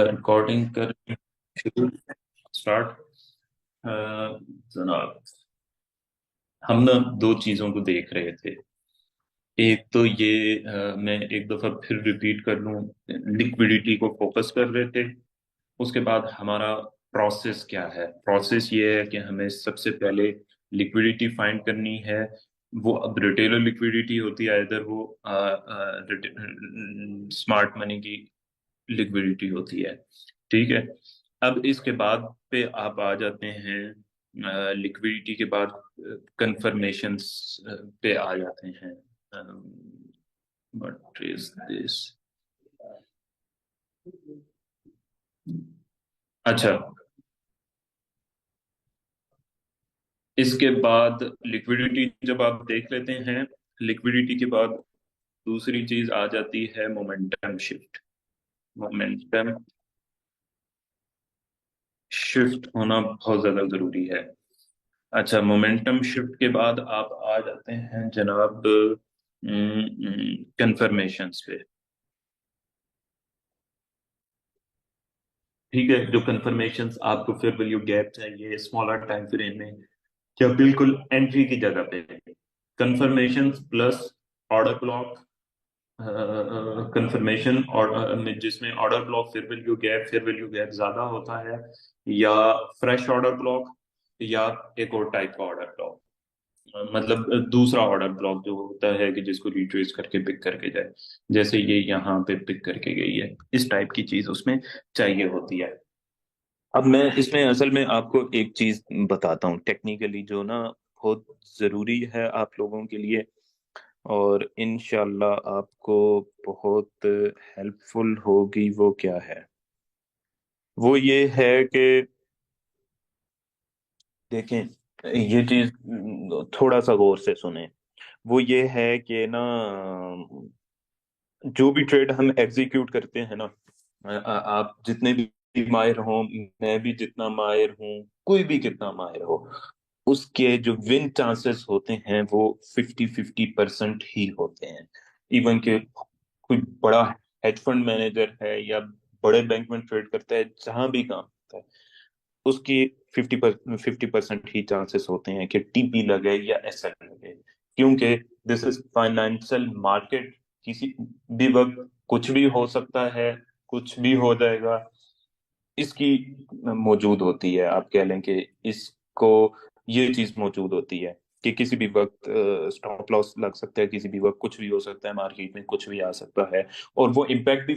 Recording कर शुरू start. जनाब, हम ना दो चीजों को देख रहे थे। एक तो ये मैं एक दफा फिर रिपीट कर लूं, लिक्विडिटी को फोकस कर रहे थे। उसके बाद हमारा प्रोसेस क्या है? प्रोसेस ये है कि हमें सबसे पहले लिक्विडिटी फाइंड करनी है। वो अब रिटेलर लिक्विडिटी होती है, इधर वो स्मार्ट मनी की लिक्विडिटी होती है। ठीक है। अब इसके बाद पे आप आ जाते हैं, लिक्विडिटी के बाद कंफर्मेशंस पे आ जाते हैं। What is this? अच्छा, इसके बाद लिक्विडिटी जब आप देख लेते हैं, लिक्विडिटी के बाद दूसरी चीज आ जाती है मोमेंटम शिफ्ट। मोमेंटम शिफ्ट होना बहुत ज्यादा जरूरी है। अच्छा, मोमेंटम शिफ्ट के बाद आप आ जाते हैं जनाब कंफर्मेशंस पे। ठीक है, जो कंफर्मेशंस आपको फेयर वैल्यू गैप चाहिए स्मॉलर टाइम फ्रेम में, क्या बिल्कुल एंट्री की जगह पे confirmations plus order block. Confirmation और जिसमें order block fair value gap ज्यादा होता है, या फ्रेश ऑर्डर ब्लॉक, या एक और टाइप का ऑर्डर ब्लॉक। मतलब दूसरा ऑर्डर ब्लॉक जो होता है कि जिसको रिट्रेस करके पिक करके जाए, जैसे ये यहाँ पे पिक करके गई है, इस टाइप की चीज उसमें चाहिए होती है। अब मैं इसमें असल में आपको एक चीज बताता हूँ टेक्निकली, जो ना बहुत जरूरी है आप लोगों के लिए, और इनशाला आपको बहुत हेल्पफुल होगी। वो क्या है? वो ये है कि देखें, ये चीज थोड़ा सा गौर से सुने। वो ये है कि ना, जो भी ट्रेड हम एग्जीक्यूट करते हैं ना, आप जितने भी माहिर हो, मैं भी जितना माहिर हूँ, कोई भी कितना माहिर हो, उसके जो विन चांसेस होते हैं वो 50-50% ही होते हैं। इवन के कोई बड़ा हेज फंड मैनेजर है या बड़े बैंक में ट्रेड करता है, जहां भी काम करता है, उसकी 50% ही चांसेस होते हैं कि टीपी लगे या एसएल लगे। क्योंकि दिस इज फाइनेंशियल मार्केट, किसी भी वक्त कुछ भी हो सकता है, कुछ भी हो जाएगा। इसकी मौजूद होती है, आप कह लें कि इसको, ये चीज मौजूद होती है कि किसी भी वक्त स्टॉप लॉस लग सकता है, किसी भी वक्त कुछ भी हो सकता है, मार्केट में कुछ भी आ सकता है। और वो इम्पैक्ट भी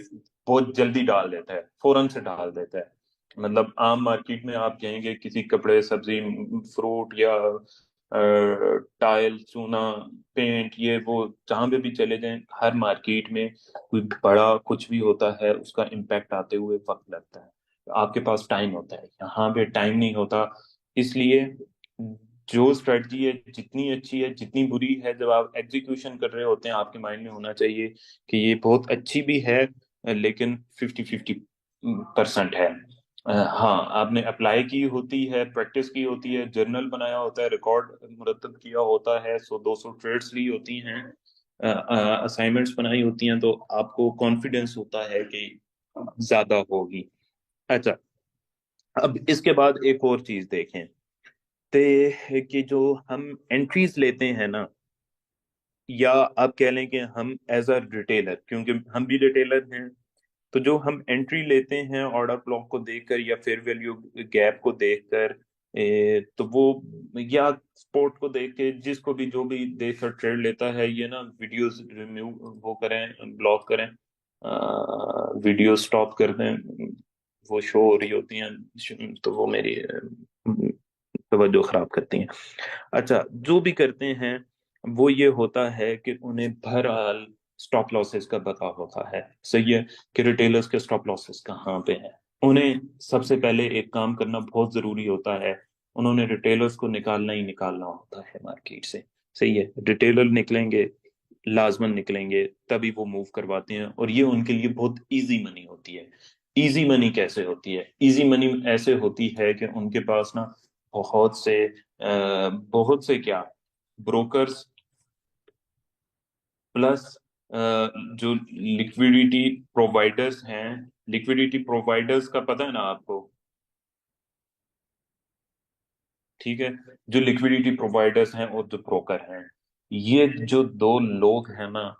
बहुत जल्दी डाल देता है, फौरन से डाल देता है। मतलब आम मार्केट में आप कहेंगे किसी कपड़े, सब्जी, फ्रूट, या टाइल, चूना, पेंट, ये वो, जहां पे भी चले जाएं, हर मार्केट में कोई बड़ा कुछ भी होता है, उसका इम्पैक्ट आते हुए वक्त लगता है। आपके पास टाइम होता है, यहाँ पे टाइम नहीं होता। इसलिए जो स्ट्रेटजी है, जितनी अच्छी है जितनी बुरी है, जब आप एग्जीक्यूशन कर रहे होते हैं, आपके माइंड में होना चाहिए कि ये बहुत अच्छी भी है, लेकिन 50-50% है। हाँ, आपने अप्लाई की होती है, प्रैक्टिस की होती है, जर्नल बनाया होता है, रिकॉर्ड मुरतब किया होता है, 100-200 ट्रेड्स ली होती हैं, असाइनमेंट्स बनाई होती हैं, तो आपको कॉन्फिडेंस होता है कि ज्यादा होगी। अच्छा, अब इसके बाद एक और चीज देखें, ते कि जो हम एंट्रीज लेते हैं ना, या आप कह लें कि हम एज अ रिटेलर, क्योंकि हम भी रिटेलर हैं, तो जो हम एंट्री लेते हैं ऑर्डर ब्लॉक को देखकर या फेयर वैल्यू गैप को देखकर, तो वो, या स्पोर्ट को देख के, जिसको भी जो भी देखकर ट्रेड लेता है, ये ना वीडियोस रिम्यू वो करें, ब्लॉक करें, वीडियो स्टॉप कर दें, वो शो हो रही होती हैं तो वो मेरी तवज्जो खराब करती हैं। अच्छा, जो भी करते हैं, वो ये होता है कि उन्हें बहरहाल स्टॉप लॉसेस का पता होता है। सही है कि रिटेलर्स के स्टॉप लॉसेस कहाँ पे हैं। उन्हें सबसे पहले एक काम करना बहुत जरूरी होता है, उन्होंने रिटेलर्स को निकालना ही निकालना होता है मार्केट से। सही है, रिटेलर निकलेंगे, लाजमन निकलेंगे, तभी वो मूव करवाते हैं, और ये उनके लिए बहुत इजी मनी होती है। इजी मनी कैसे होती है? इजी मनी ऐसे होती है कि उनके पास ना बहुत से क्या, ब्रोकर्स, प्लस जो लिक्विडिटी प्रोवाइडर्स हैं, लिक्विडिटी प्रोवाइडर्स का पता है ना आपको? ठीक है। जो लिक्विडिटी प्रोवाइडर्स हैं और जो ब्रोकर हैं, ये जो दो लोग हैं ना,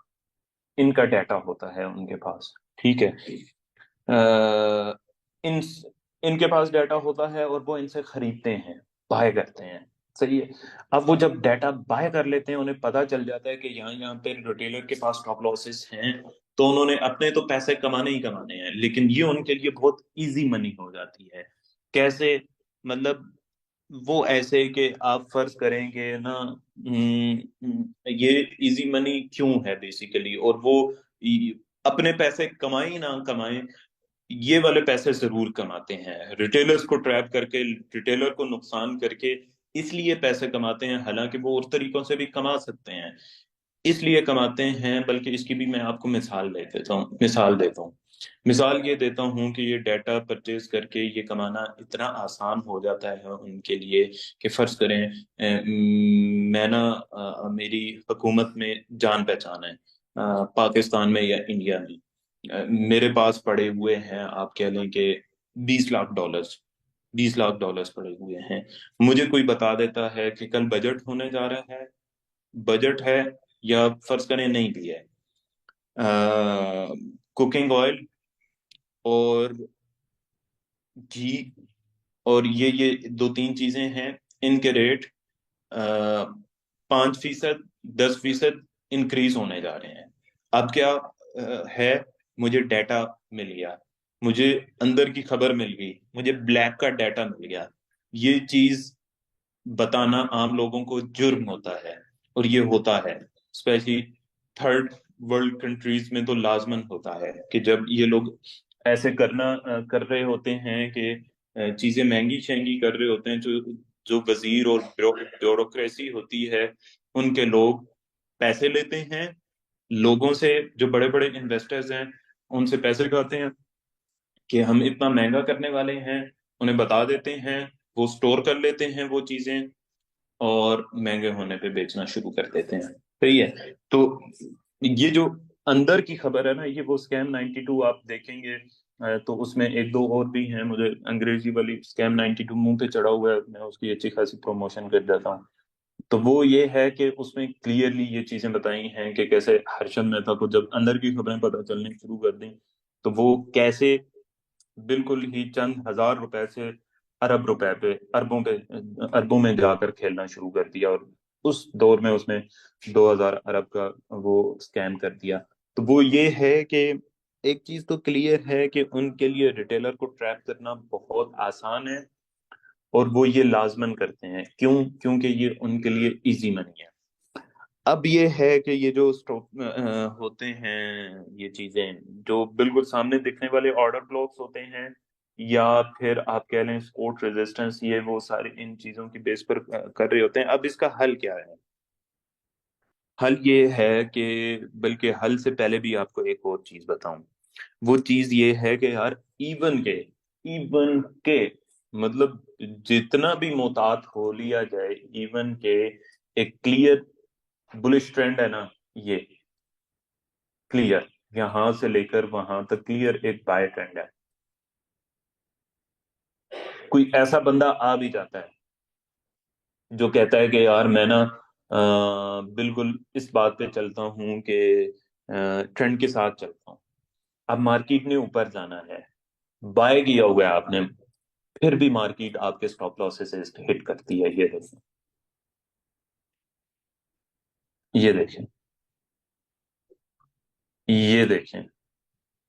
इनका डाटा होता है उनके पास। ठीक है। अ, इन इनके पास डाटा होता है और वो इनसे खरीदते हैं, बाय करते हैं। सही है। अब वो जब डाटा बाय कर लेते हैं, उन्हें पता चल जाता है कि यहाँ यहाँ पे रिटेलर के पास स्टॉप लॉसेस हैं, तो उन्होंने अपने तो पैसे कमाने ही कमाने हैं, लेकिन ये उनके लिए बहुत इजी मनी हो जाती है। कैसे? मतलब वो ऐसे कि आप फर्ज करेंगे ना, ये इजी मनी क्यों है बेसिकली, और वो अपने पैसे कमाए ना कमाए, ये वाले पैसे जरूर कमाते हैं रिटेलर्स को ट्रैप करके, रिटेलर को नुकसान करके। इसलिए पैसे कमाते हैं, हालांकि वो और तरीकों से भी कमा सकते हैं। इसलिए कमाते हैं, बल्कि इसकी भी मैं आपको मिसाल ये देता हूँ कि ये डाटा परचेज करके ये कमाना इतना आसान हो जाता है उनके लिए कि फर्ज करें, मैं ना, मेरी हुकूमत में जान पहचान है, पाकिस्तान में या इंडिया में, मेरे पास पड़े हुए हैं, आप कह लें कि 20 लाख डॉलर्स, 20 लाख डॉलर्स पड़े हुए हैं। मुझे कोई बता देता है कि कल बजट होने जा रहा है, बजट है, या फर्ज करें नहीं भी है, कुकिंग ऑयल और घी और ये 2-3 चीजें हैं, इनके रेट 5%, 10% इंक्रीज होने जा रहे हैं। अब क्या है, मुझे डाटा मिल गया, मुझे अंदर की खबर मिल गई, मुझे ब्लैक का डाटा मिल गया। ये चीज बताना आम लोगों को जुर्म होता है, और ये होता है स्पेशली थर्ड वर्ल्ड कंट्रीज में तो लाजमन होता है कि जब ये लोग ऐसे कर रहे होते हैं कि चीजें महंगी शहंगी कर रहे होते हैं, जो जो वजीर और ब्यूरोक्रेसी होती है, उनके लोग पैसे लेते हैं लोगों से, जो बड़े बड़े इन्वेस्टर्स हैं उनसे पैसे खाते हैं कि हम इतना महंगा करने वाले हैं, उन्हें बता देते हैं, वो स्टोर कर लेते हैं वो चीजें, और महंगे होने पे बेचना शुरू कर देते हैं। सही है। तो ये जो अंदर की खबर है ना, ये वो स्कैम 92 आप देखेंगे, तो उसमें एक दो और भी हैं, मुझे अंग्रेजी वाली स्कैम 92 मुंह पे चढ़ा हुआ है, मैं उसकी अच्छी खासी प्रमोशन कर देता हूँ। तो वो ये है कि उसमें क्लियरली ये चीजें बताई हैं कि कैसे हर्षद मेहता को जब अंदर की खबरें पता चलनी शुरू कर दी, तो वो कैसे बिल्कुल ही चंद हजार रुपए से अरब रुपए पे, अरबों में जाकर खेलना शुरू कर दिया, और उस दौर में उसने 2000 अरब का वो स्कैम कर दिया। तो वो ये है कि एक चीज तो क्लियर है कि उनके लिए रिटेलर को ट्रैप करना बहुत आसान है, और वो ये लाजमन करते हैं। क्यों? क्योंकि ये उनके लिए इजी मनी है। अब ये है कि ये जो स्टॉक होते हैं, ये चीजें जो बिल्कुल सामने दिखने वाले ऑर्डर ब्लॉक्स होते हैं, या फिर आप कह लें सपोर्ट रेजिस्टेंस, ये वो सारे इन चीजों की बेस पर कर रहे होते हैं। अब इसका हल क्या है? हल ये है कि, बल्कि हल से पहले भी आपको एक और चीज बताऊं। वो चीज ये है कि यार, इवन के मतलब जितना भी मोहतात हो लिया जाए, इवन के एक क्लियर बुलिश ट्रेंड है ना, ये क्लियर, यहां से लेकर वहां तक क्लियर एक बाय ट्रेंड है। कोई ऐसा बंदा आ भी जाता है जो कहता है कि यार मैं ना बिल्कुल इस बात पे चलता हूँ कि ट्रेंड के साथ चलता हूँ। अब मार्केट ने ऊपर जाना है, बाय किया हुआ है आपने, फिर भी मार्केट आपके स्टॉप लॉसेस हिट करती है। ये देखें, ये देखें,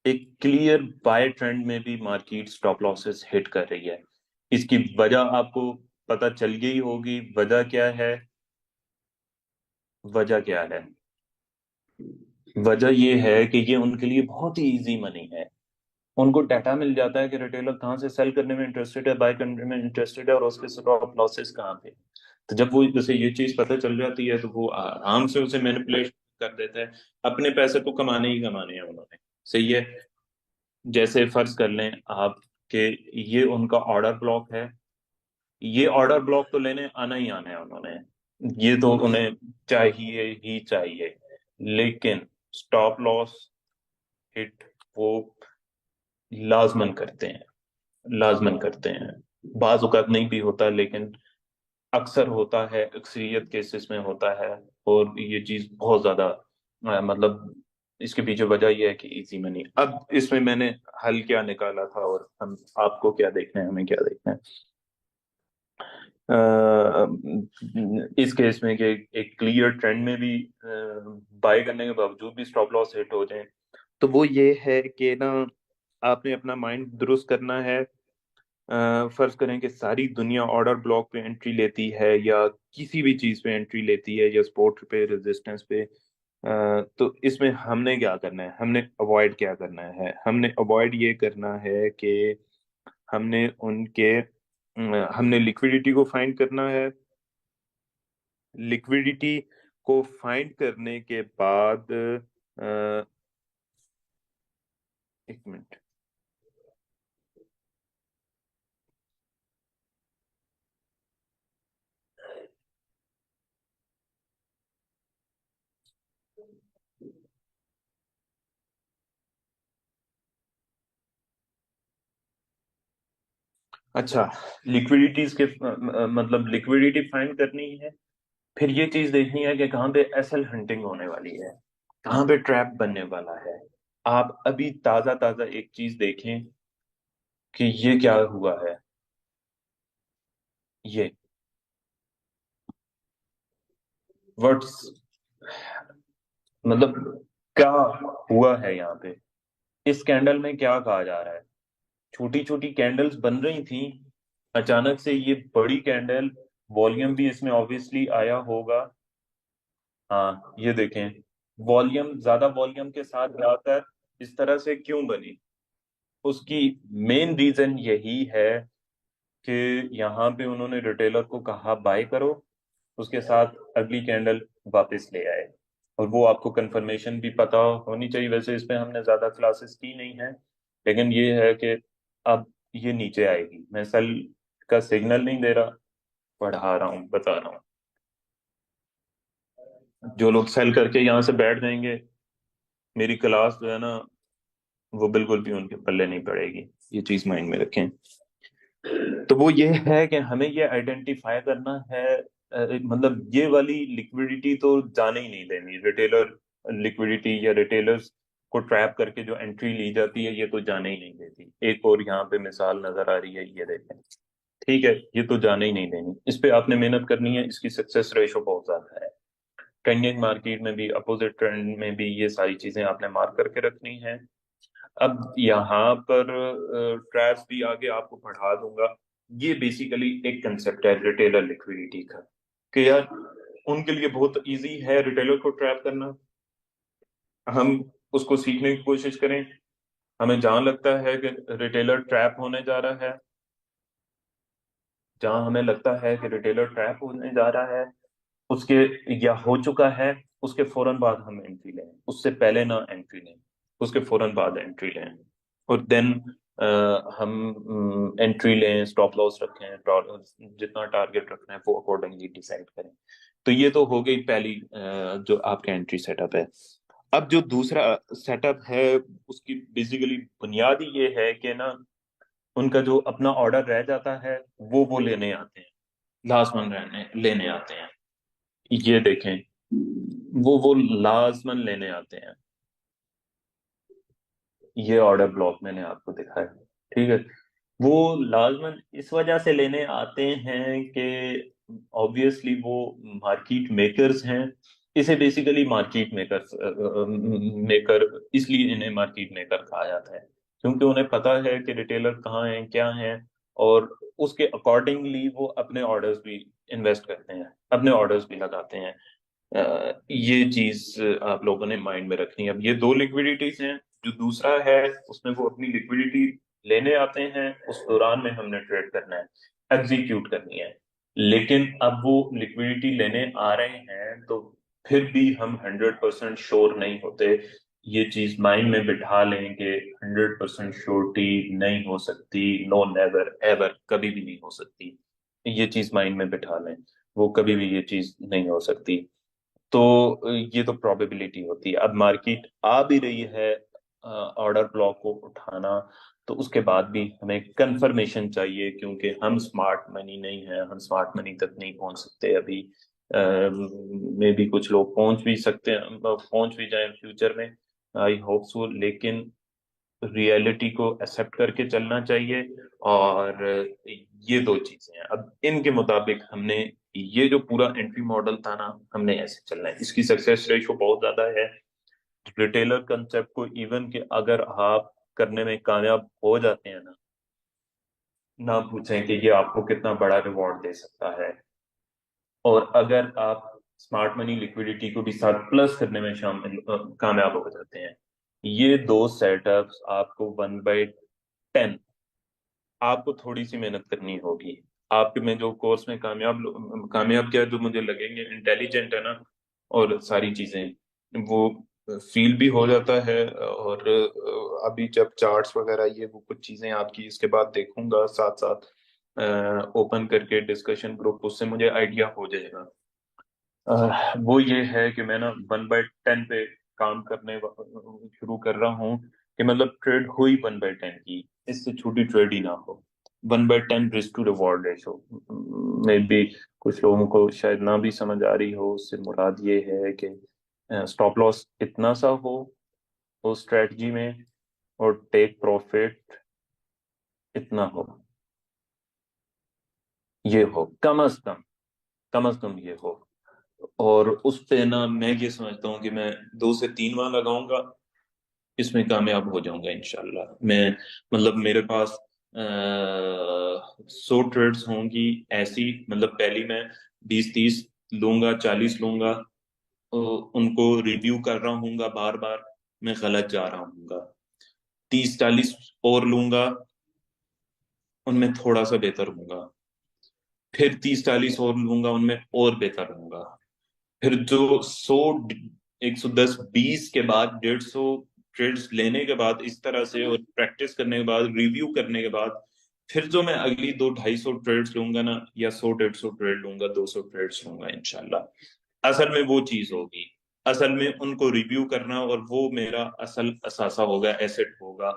एक क्लियर बाय ट्रेंड में भी मार्केट स्टॉप लॉसेस हिट कर रही है। इसकी वजह आपको पता चल गई होगी। वजह क्या है? वजह क्या है? वजह ये है कि ये उनके लिए बहुत ही इजी मनी है। उनको डाटा मिल जाता है कि रिटेलर कहाँ से सेल करने में इंटरेस्टेड है, बाय करने में इंटरेस्टेड है, और उसके स्टॉप लॉसेस कहाँ पे। तो जब वो जैसे ये चीज पता चल जाती है, तो वो आराम से उसे मैनिपुलेट कर देता है। अपने पैसे तो कमाने ही कमाने हैं उन्होंने। सही है। जैसे फर्ज कर लें आप कि ये उनका ऑर्डर ब्लॉक है, ये ऑर्डर ब्लॉक तो लेने आना ही आना है उन्होंने, ये तो उन्हें चाहिए ही चाहिए। लेकिन स्टॉप लॉस हिट, वो लाजमन करते हैं, लाजमन करते हैं। बाज औक़ात नहीं भी होता, लेकिन अक्सर होता है, अक्सरियत केसेस में होता है। और ये चीज बहुत ज्यादा मतलब इसके पीछे वजह यह है कि इजी मनी। अब इसमें मैंने हल क्या निकाला था, और हम आपको क्या देखना है, हमें क्या देखना है इस केस में, कि एक क्लियर ट्रेंड में भी बाय करने के बावजूद भी स्टॉप लॉस हिट हो जाए। तो वो ये है कि ना, आपने अपना माइंड दुरुस्त करना है। फर्ज करें कि सारी दुनिया ऑर्डर ब्लॉक पे एंट्री लेती है, या किसी भी चीज पे एंट्री लेती है, या सपोर्ट पे, रेजिस्टेंस पे। तो इसमें हमने क्या करना है, हमने अवॉइड क्या करना है, हमने अवॉइड ये करना है कि हमने हमने लिक्विडिटी को फाइंड करना है। लिक्विडिटी को फाइंड करने के बाद एक मिनट। अच्छा, लिक्विडिटीज के मतलब लिक्विडिटी फाइंड करनी है। फिर ये चीज देखनी है कि कहाँ पे एसएल हंटिंग होने वाली है, कहाँ पे ट्रैप बनने वाला है। आप अभी ताजा ताजा एक चीज देखें कि ये क्या हुआ है। ये वर्ड्स, मतलब क्या हुआ है यहाँ पे, इस कैंडल में क्या कहा जा रहा है। छोटी छोटी कैंडल्स बन रही थी, अचानक से ये बड़ी कैंडल, वॉल्यूम भी इसमें ऑब्वियसली आया होगा। हाँ, ये देखें, वॉल्यूम, ज्यादा वॉल्यूम के साथ जाकर इस तरह से क्यों बनी। उसकी मेन रीजन यही है कि यहाँ पे उन्होंने रिटेलर को कहा बाय करो, उसके साथ अगली कैंडल वापस ले आए। और वो आपको कंफर्मेशन भी पता होनी चाहिए। वैसे इस पे हमने ज्यादा क्लासेस की नहीं है, लेकिन ये है कि अब ये नीचे आएगी। मैं सेल का सिग्नल नहीं दे रहा, पढ़ा रहा हूँ, बता रहा हूँ। जो लोग सेल करके यहाँ से बैठ जाएंगे, मेरी क्लास जो है ना, वो बिल्कुल भी उनके पल्ले नहीं पड़ेगी। ये चीज माइंड में रखें। तो वो ये है कि हमें ये आइडेंटिफाई करना है, मतलब ये वाली लिक्विडिटी तो जाने ही नहीं देनी। रिटेलर लिक्विडिटी या रिटेलर्स को ट्रैप करके जो एंट्री ली जाती है, ये तो जाने ही नहीं देती। एक और यहाँ पे मिसाल नजर आ रही है, ये देखें। ठीक है, ये तो जाने ही नहीं देनी। इस पे आपने मेहनत करनी है, इसकी सक्सेस रेशो बहुत ज्यादा है। ट्रेंडिंग मार्केट में भी, अपोजिट ट्रेंड में भी, ये सारी चीजें आपने मार्क करके रखनी है। अब यहाँ पर ट्रैप्स भी आगे आपको पढ़ा दूंगा। ये बेसिकली एक कंसेप्ट है रिटेलर लिक्विडिटी का, कि यार उनके लिए बहुत इजी है रिटेलर को ट्रैप करना। हम उसको सीखने की कोशिश करें। हमें जहां लगता है कि रिटेलर ट्रैप होने जा रहा है, जहां हमें लगता है कि रिटेलर ट्रैप होने जा रहा है, उसके, या हो चुका है, उसके फौरन बाद हम एंट्री लें। उससे पहले ना एंट्री लें, उसके फौरन बाद एंट्री लें। और देन हम एंट्री लें, स्टॉप लॉस रखें, जितना टारगेट रखना है वो अकॉर्डिंगली डिसाइड करें। तो ये तो हो गई पहली जो आपका एंट्री सेटअप है। अब जो दूसरा सेटअप है, उसकी बेसिकली बुनियाद ही ये है कि ना, उनका जो अपना ऑर्डर रह जाता है, वो लेने आते हैं, लास्ट मन रहने लेने आते हैं। ये देखें, वो लाजमन लेने आते हैं। ये ऑर्डर ब्लॉक मैंने आपको दिखाया, ठीक है। वो लाजमन इस वजह से लेने आते हैं कि ऑब्वियसली वो मार्केट मेकर्स हैं। इसे बेसिकली मार्केट मेकर्स मेकर इसलिए इन्हें मार्केट मेकर कहा जाता है, क्योंकि उन्हें पता है कि रिटेलर कहाँ हैं, क्या हैं। और उसके अकॉर्डिंगली वो अपने ऑर्डर्स भी इन्वेस्ट करते हैं, अपने ऑर्डर्स भी लगाते हैं। ये चीज आप लोगों ने माइंड में रखनी है। अब ये दो लिक्विडिटीज हैं। जो दूसरा है, उसमें वो अपनी लिक्विडिटी लेने आते हैं, उस दौरान में हमने ट्रेड करना है, एग्जीक्यूट करनी है। लेकिन अब वो लिक्विडिटी लेने आ रहे हैं, तो फिर भी हम 100% श्योर नहीं होते। ये चीज माइंड में बिठा लें कि 100% श्योरिटी नहीं हो सकती। नो, नेवर एवर, कभी भी नहीं हो सकती। ये चीज माइंड में बिठा लें, वो कभी भी ये चीज नहीं हो सकती। तो ये तो प्रोबेबिलिटी होती है। अब मार्केट आ भी रही है, ऑर्डर ब्लॉक को उठाना, तो उसके बाद भी हमें कंफर्मेशन चाहिए, क्योंकि हम स्मार्ट मनी नहीं है, हम स्मार्ट मनी तक नहीं पहुंच सकते अभी। मे भी कुछ लोग पहुंच भी सकते हैं, पहुंच भी जाएं फ्यूचर में, आई होप सो, लेकिन रियलिटी को एक्सेप्ट करके चलना चाहिए। और ये दो चीजें हैं, अब इनके मुताबिक हमने ये जो पूरा एंट्री मॉडल था ना, हमने ऐसे चलना है। इसकी सक्सेस रेशो बहुत ज्यादा है रिटेलर कंसेप्ट को, इवन कि अगर आप करने में कामयाब हो जाते हैं ना, ना पूछें कि ये आपको कितना बड़ा रिवॉर्ड दे सकता है। और अगर आप स्मार्ट मनी लिक्विडिटी को भी साथ प्लस करने में शामिल कामयाब हो जाते हैं, ये दो सेटअप्स आपको 1/10, आपको थोड़ी सी मेहनत करनी होगी। आपके में जो कोर्स में कामयाब क्या जो मुझे लगेंगे इंटेलिजेंट है ना, और सारी चीजें वो फील भी हो जाता है। और अभी जब चार्ट्स वगैरह ये वो कुछ चीजें आपकी इसके बाद देखूंगा साथ साथ ओपन करके डिस्कशन ग्रुप, उससे मुझे आइडिया हो जाएगा। वो ये है कि मैं ना 1/10 पे काम करने शुरू कर रहा हूँ, कि मतलब ट्रेड हुई 1/10 की, इससे छोटी ट्रेड ही ना हो। 1/10 रिस्क टू रिवॉर्ड रेशो में भी कुछ लोगों को शायद ना भी समझ आ रही हो, उससे मुराद ये है कि स्टॉप लॉस इतना सा हो उस स्ट्रेटजी में, और टेक प्रॉफिट इतना हो, ये हो कम अज कम ये हो। और उस पे ना मैं ये समझता हूँ कि मैं 2 से 3 माह लगाऊंगा, इसमें कामयाब हो जाऊंगा इंशाल्लाह मैं। मतलब मेरे पास 100 ट्रेड्स होंगी ऐसी, मतलब पहली मैं 20-30 लूंगा, 40 लूंगा, तो उनको रिव्यू कर रहा हूँगा बार बार, मैं गलत जा रहा हूँगा। 30-40 और लूंगा, उनमें थोड़ा सा बेहतर होऊंगा। फिर 30-40 और लूंगा, उनमें और बेहतर होऊंगा। फिर जो 100, 110, 20 के बाद 150 ट्रेड्स लेने के बाद इस तरह से, और प्रैक्टिस करने के बाद, रिव्यू करने के बाद, फिर जो मैं अगली 200-250 ट्रेड्स लूंगा ना, या 100-150 ट्रेड लूंगा, 200 ट्रेड्स लूंगा इंशाल्लाह, असल में वो चीज होगी। असल में उनको रिव्यू करना, और वो मेरा असल असासा होगा, एसेट होगा,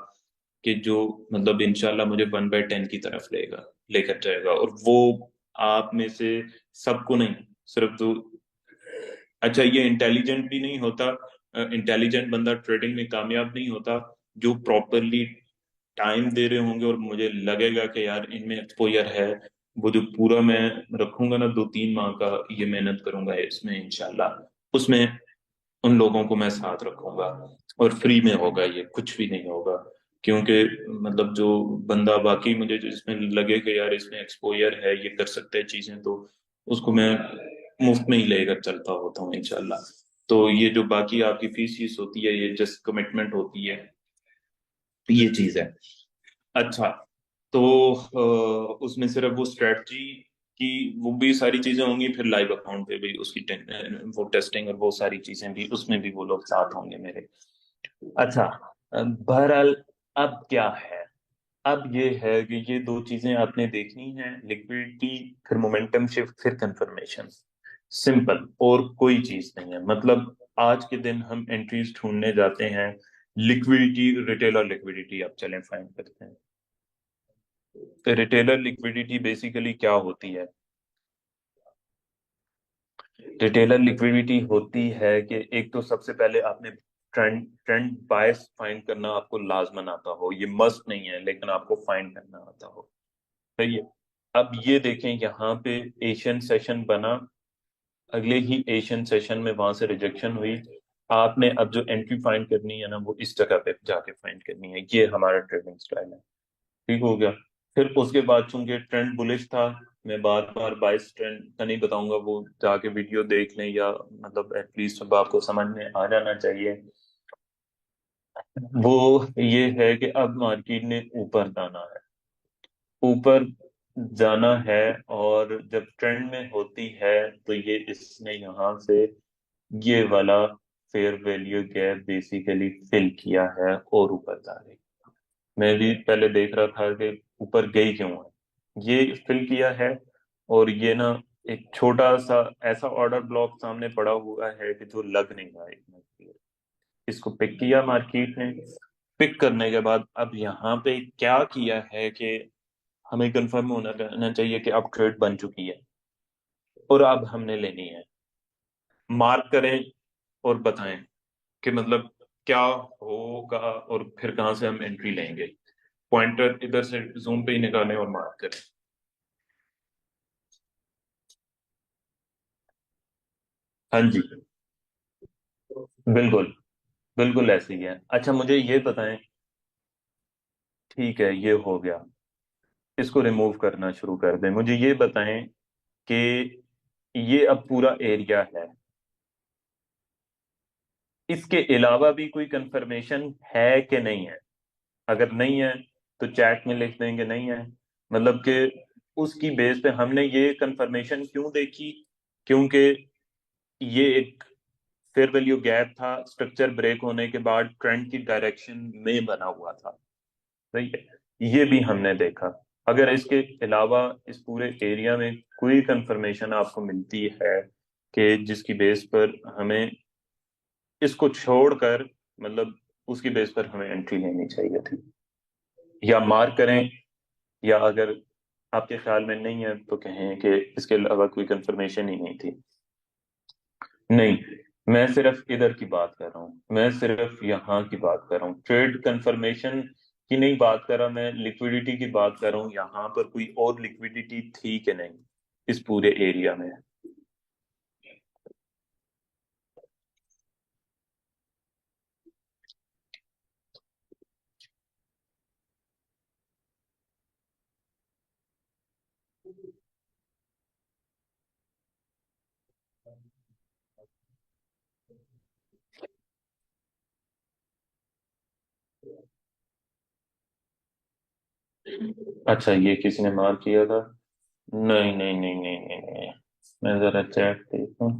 कि जो मतलब इंशाल्लाह मुझे 1/10 की तरफ लेकर जाएगा। और वो आप में से सबको नहीं, सिर्फ दो। अच्छा, ये इंटेलिजेंट भी नहीं होता, इंटेलिजेंट बंदा ट्रेडिंग में कामयाब नहीं होता, जो प्रॉपरली टाइम दे रहे होंगे और मुझे लगेगा कि यार इनमें एक्सपोजर है, वो जो पूरा मैं रखूंगा ना 2-3 माह का, ये मेहनत करूंगा इसमें इंशाल्लाह, उसमें उन लोगों को मैं साथ रखूंगा। और फ्री में होगा, ये कुछ भी नहीं होगा, क्योंकि मतलब जो बंदा बाकी मुझे जो इसमें लगे कि यार इसमें एक्सपोजर है, ये कर सकते हैं चीजें, तो उसको मैं मुफ्त में ही लेकर चलता होता हूँ इंशाल्लाह। तो ये जो बाकी आपकी फीस होती है, ये जस्ट कमिटमेंट होती है, ये चीज है। अच्छा, तो उसमें सिर्फ वो स्ट्रेटजी की वो भी सारी चीजें होंगी, फिर लाइव अकाउंट पे भी उसकी वो टेस्टिंग और वो सारी चीजें भी, उसमें भी वो लोग साथ होंगे मेरे। अच्छा, बहरहाल अब क्या है, अब ये है कि ये दो चीजें आपने देखनी है, लिक्विडिटी, फिर मोमेंटम शिफ्ट, फिर कंफर्मेशन, सिंपल, और कोई चीज नहीं है। मतलब आज के दिन हम एंट्रीज ढूंढने जाते हैं, लिक्विडिटी, रिटेलर लिक्विडिटी, अब चलें फाइंड करते हैं। रिटेलर लिक्विडिटी बेसिकली क्या होती है? रिटेलर लिक्विडिटी होती है कि एक तो सबसे पहले आपने ट्रेंड ट्रेंड बायस फाइंड करना आपको लाजमन आता हो, ये मस्ट नहीं है, लेकिन आपको फाइंड करना आता हो। सही है। अब ये देखें, यहाँ पे एशियन सेशन बना, अगले ही एशियन सेशन में वहां से रिजेक्शन हुई, आपने अब जो एंट्री फाइंड करनी है ना, वो इस जगह पे जाके फाइंड करनी है। ये हमारा ट्रेडिंग स्टाइल है। ठीक हो गया। फिर उसके बाद चूंकि ट्रेंड बुलिश था, मैं बार बार बाइस ट्रेंड का नहीं बताऊंगा, वो जाके वीडियो देख लें, या मतलब एटलीस्ट अब आपको समझ में आ जाना चाहिए। वो ये है कि अब मार्केट ने ऊपर जाना है, ऊपर जाना है, और जब ट्रेंड में होती है, तो ये इसने यहाँ से ये वाला fair value gap basically fill किया है, और ऊपर जा रही। मैं भी पहले देख रहा था कि ऊपर गई क्यों है, ये फिल किया है। और ये ना एक छोटा सा ऐसा ऑर्डर ब्लॉक सामने पड़ा हुआ है कि जो लग नहीं रहा है इतना clear। इसको पिक किया मार्केट ने, पिक करने के बाद अब यहाँ पे क्या किया है कि हमें कंफर्म होना रहना चाहिए कि अब ट्रेड बन चुकी है और अब हमने लेनी है। मार्क करें और बताएं कि मतलब क्या होगा और फिर कहाँ से हम एंट्री लेंगे। पॉइंटर इधर से जूम पे ही निकालें और मार्क करें। हाँ जी, बिल्कुल, बिल्कुल ऐसे ही है। अच्छा मुझे ये बताएं, ठीक है ये हो गया, इसको रिमूव करना शुरू कर दें। मुझे ये बताएं कि ये अब पूरा एरिया है, इसके अलावा भी कोई कंफर्मेशन है कि नहीं है? अगर नहीं है तो चैट में लिख देंगे नहीं है। मतलब कि उसकी बेस पे हमने ये कंफर्मेशन क्यों देखी, क्योंकि ये एक फेयर वैल्यू गैप था, स्ट्रक्चर ब्रेक होने के बाद ट्रेंड की डायरेक्शन में बना हुआ था। सही है, ये भी हमने देखा। अगर इसके अलावा इस पूरे एरिया में कोई कंफर्मेशन आपको मिलती है कि जिसकी बेस पर हमें इसको छोड़कर, मतलब उसकी बेस पर हमें एंट्री लेनी चाहिए थी, या मार्क करें, या अगर आपके ख्याल में नहीं है तो कहें कि इसके अलावा कोई कंफर्मेशन ही नहीं थी। नहीं, मैं सिर्फ इधर की बात कर रहा हूँ, मैं सिर्फ यहाँ की बात कर रहा हूँ, ट्रेड कंफर्मेशन की नहीं बात कर रहा, मैं लिक्विडिटी की बात कर रहा हूँ। यहाँ पर कोई और लिक्विडिटी थी कि नहीं इस पूरे एरिया में? अच्छा, ये किसी ने मार्क किया था? नहीं नहीं नहीं नहीं नहीं नहीं, मैं जरा चैट देखूं।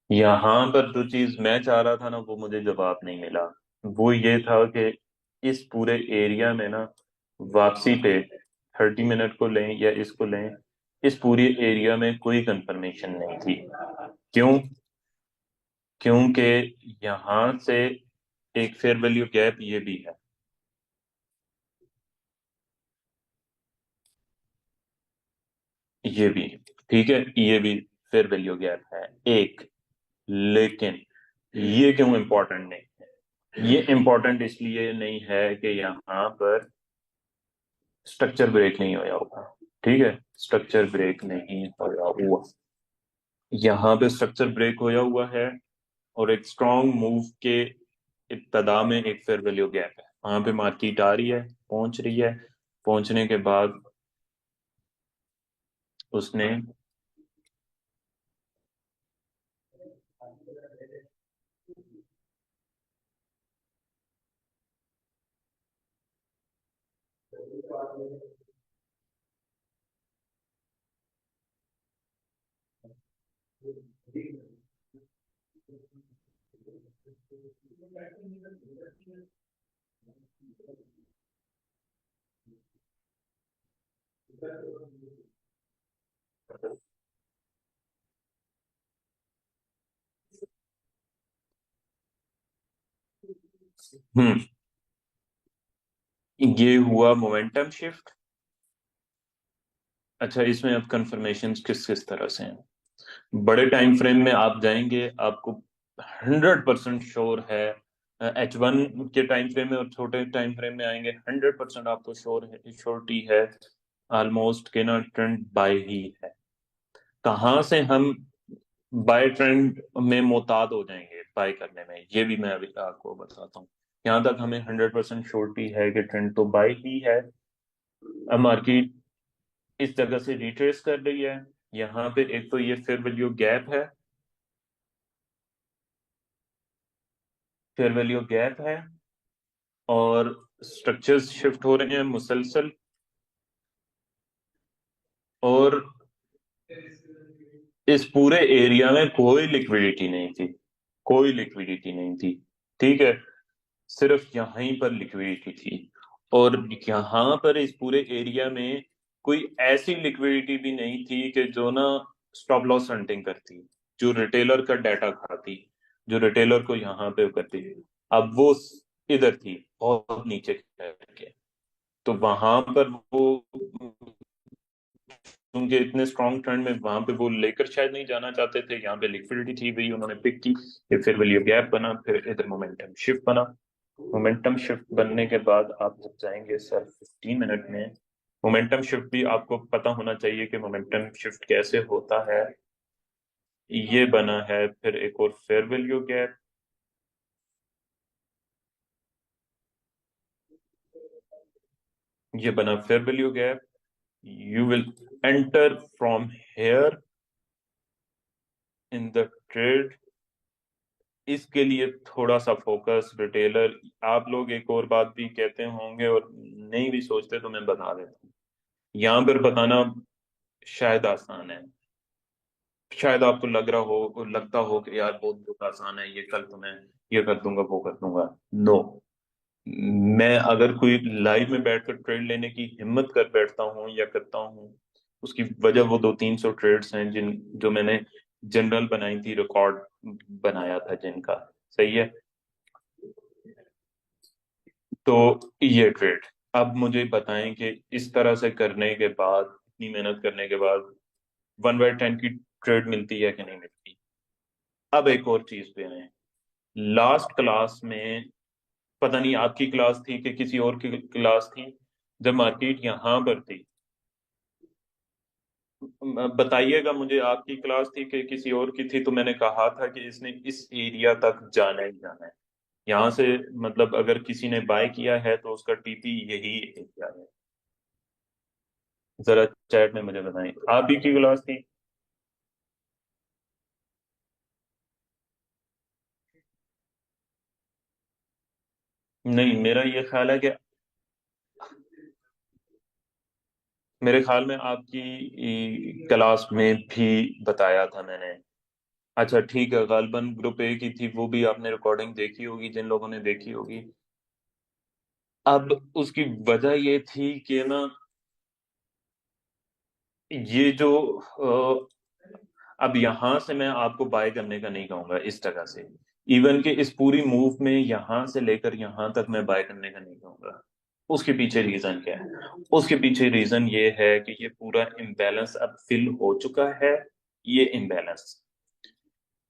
यहाँ पर जो चीज मैं चाह रहा था ना, वो मुझे जवाब नहीं मिला। वो ये था कि इस पूरे एरिया में ना, वापसी पे 30 मिनट को लें या इसको लें, इस पूरी एरिया में कोई कंफर्मेशन नहीं थी। क्यों? क्योंकि यहाँ से एक फेयर वैल्यू गैप ये भी है, ये भी, ठीक है, ये भी फेयर वैल्यू गैप है एक। लेकिन ये क्यों इंपॉर्टेंट नहीं है? ये इंपॉर्टेंट इसलिए नहीं है कि यहाँ पर स्ट्रक्चर ब्रेक नहीं होया होगा। ठीक है, स्ट्रक्चर ब्रेक नहीं होया हुआ, यहाँ पे स्ट्रक्चर ब्रेक होया हुआ है और एक स्ट्रॉन्ग मूव के इब्तदा में एक फेयर वैल्यू गैप है। वहां पे मार्केट आ रही है, पहुंच रही है, पहुंचने के बाद उसने हम्म, ये हुआ मोमेंटम शिफ्ट। अच्छा, इसमें अब कंफर्मेशंस किस किस तरह से हैं? बड़े टाइम फ्रेम में आप जाएंगे, आपको 100% श्योर है। H1 के टाइम फ्रेम में और छोटे टाइम फ्रेम में आएंगे, 100% आपको श्योर है, श्योरिटी है ऑलमोस्ट के ना ट्रेंड बाय ही है। कहाँ से हम बाय ट्रेंड में मोहतात हो जाएंगे बाय करने में, ये भी मैं अभी आपको बताता हूँ। यहाँ तक हमें 100% श्योरिटी है कि ट्रेंड तो बाय ही है। अब मार्केट इस जगह से रिट्रेस कर रही है, यहाँ पे एक तो ये फेयर वैल्यू गैप है, फेयर वैल्यू गैप है, और स्ट्रक्चर्स शिफ्ट हो रहे हैं मुसलसल, और इस पूरे एरिया में कोई लिक्विडिटी नहीं थी, कोई लिक्विडिटी नहीं थी। ठीक है, सिर्फ यहीं पर लिक्विडिटी थी। और यहाँ पर इस पूरे एरिया में कोई ऐसी लिक्विडिटी भी नहीं थी कि जो ना स्टॉप लॉस हंटिंग करती, जो रिटेलर का डाटा खाती। जो रिटेलर को यहाँ पे करती थी। अब वो इधर थी, बहुत नीचे करके। तो वहां पर वो, क्योंकि इतने स्ट्रॉन्ग ट्रेंड में वहां पे वो लेकर शायद नहीं जाना चाहते थे, यहाँ पे लिक्विडिटी थी, वही उन्होंने पिक की। ये फिर वैल्यू गैप बना, फिर इधर मोमेंटम शिफ्ट बना। मोमेंटम शिफ्ट बनने के बाद आप जब जाएंगे सर 15 मिनट में, मोमेंटम शिफ्ट भी आपको पता होना चाहिए कि मोमेंटम शिफ्ट कैसे होता है। ये बना है फिर एक और फेयर वैल्यू गैप। ये बना fair value gap. You will enter from here in the trade. इसके लिए थोड़ा सा फोकस रिटेलर, आप लोग एक और बात भी कहते होंगे और नहीं भी सोचते, तो मैं बता देता हूँ। यहाँ पर बताना शायद आसान है, शायद आपको लग रहा हो, लगता हो कि यार बहुत बहुत आसान है, ये कल तो मैं ये कर दूंगा वो कर दूंगा। नो। मैं अगर कोई लाइव में बैठकर ट्रेड लेने की हिम्मत कर बैठता हूँ या करता हूँ, उसकी वजह वो 200-300 ट्रेड्स हैं जिन जो मैंने जनरल बनाई थी, रिकॉर्ड बनाया था जिनका। सही है। तो ये ट्रेड, अब मुझे बताएं कि इस तरह से करने के बाद, इतनी मेहनत करने के बाद 1/10 की ट्रेड मिलती है कि नहीं मिलती। अब एक और चीज पे आए। लास्ट क्लास में, पता नहीं आपकी क्लास थी कि किसी और की क्लास थी, जब मार्केट यहाँ पर थी, बताइएगा मुझे, आपकी क्लास थी कि किसी और की थी, तो मैंने कहा था कि इसने इस एरिया तक जाना ही जाना है। यहाँ से मतलब अगर किसी ने बाय किया है तो उसका टीपी यही एरिया है। जरा चैट में मुझे बताएं, आप ही की क्लास थी? नहीं, मेरा ये ख्याल है कि मेरे ख्याल में आपकी क्लास में भी बताया था मैंने। अच्छा ठीक है, गालबन ग्रुप ए की थी, वो भी आपने रिकॉर्डिंग देखी होगी, जिन लोगों ने देखी होगी। अब उसकी वजह ये थी कि ना, ये जो अब यहां से मैं आपको बाय करने का नहीं कहूंगा इस जगह से। इवन कि इस पूरी मूव में यहां से लेकर यहां तक मैं बाय करने का नहीं कहूंगा। उसके पीछे रीजन क्या है? उसके पीछे रीजन ये है कि ये पूरा इम्बैलेंस अब फिल हो चुका है। ये इम्बैलेंस,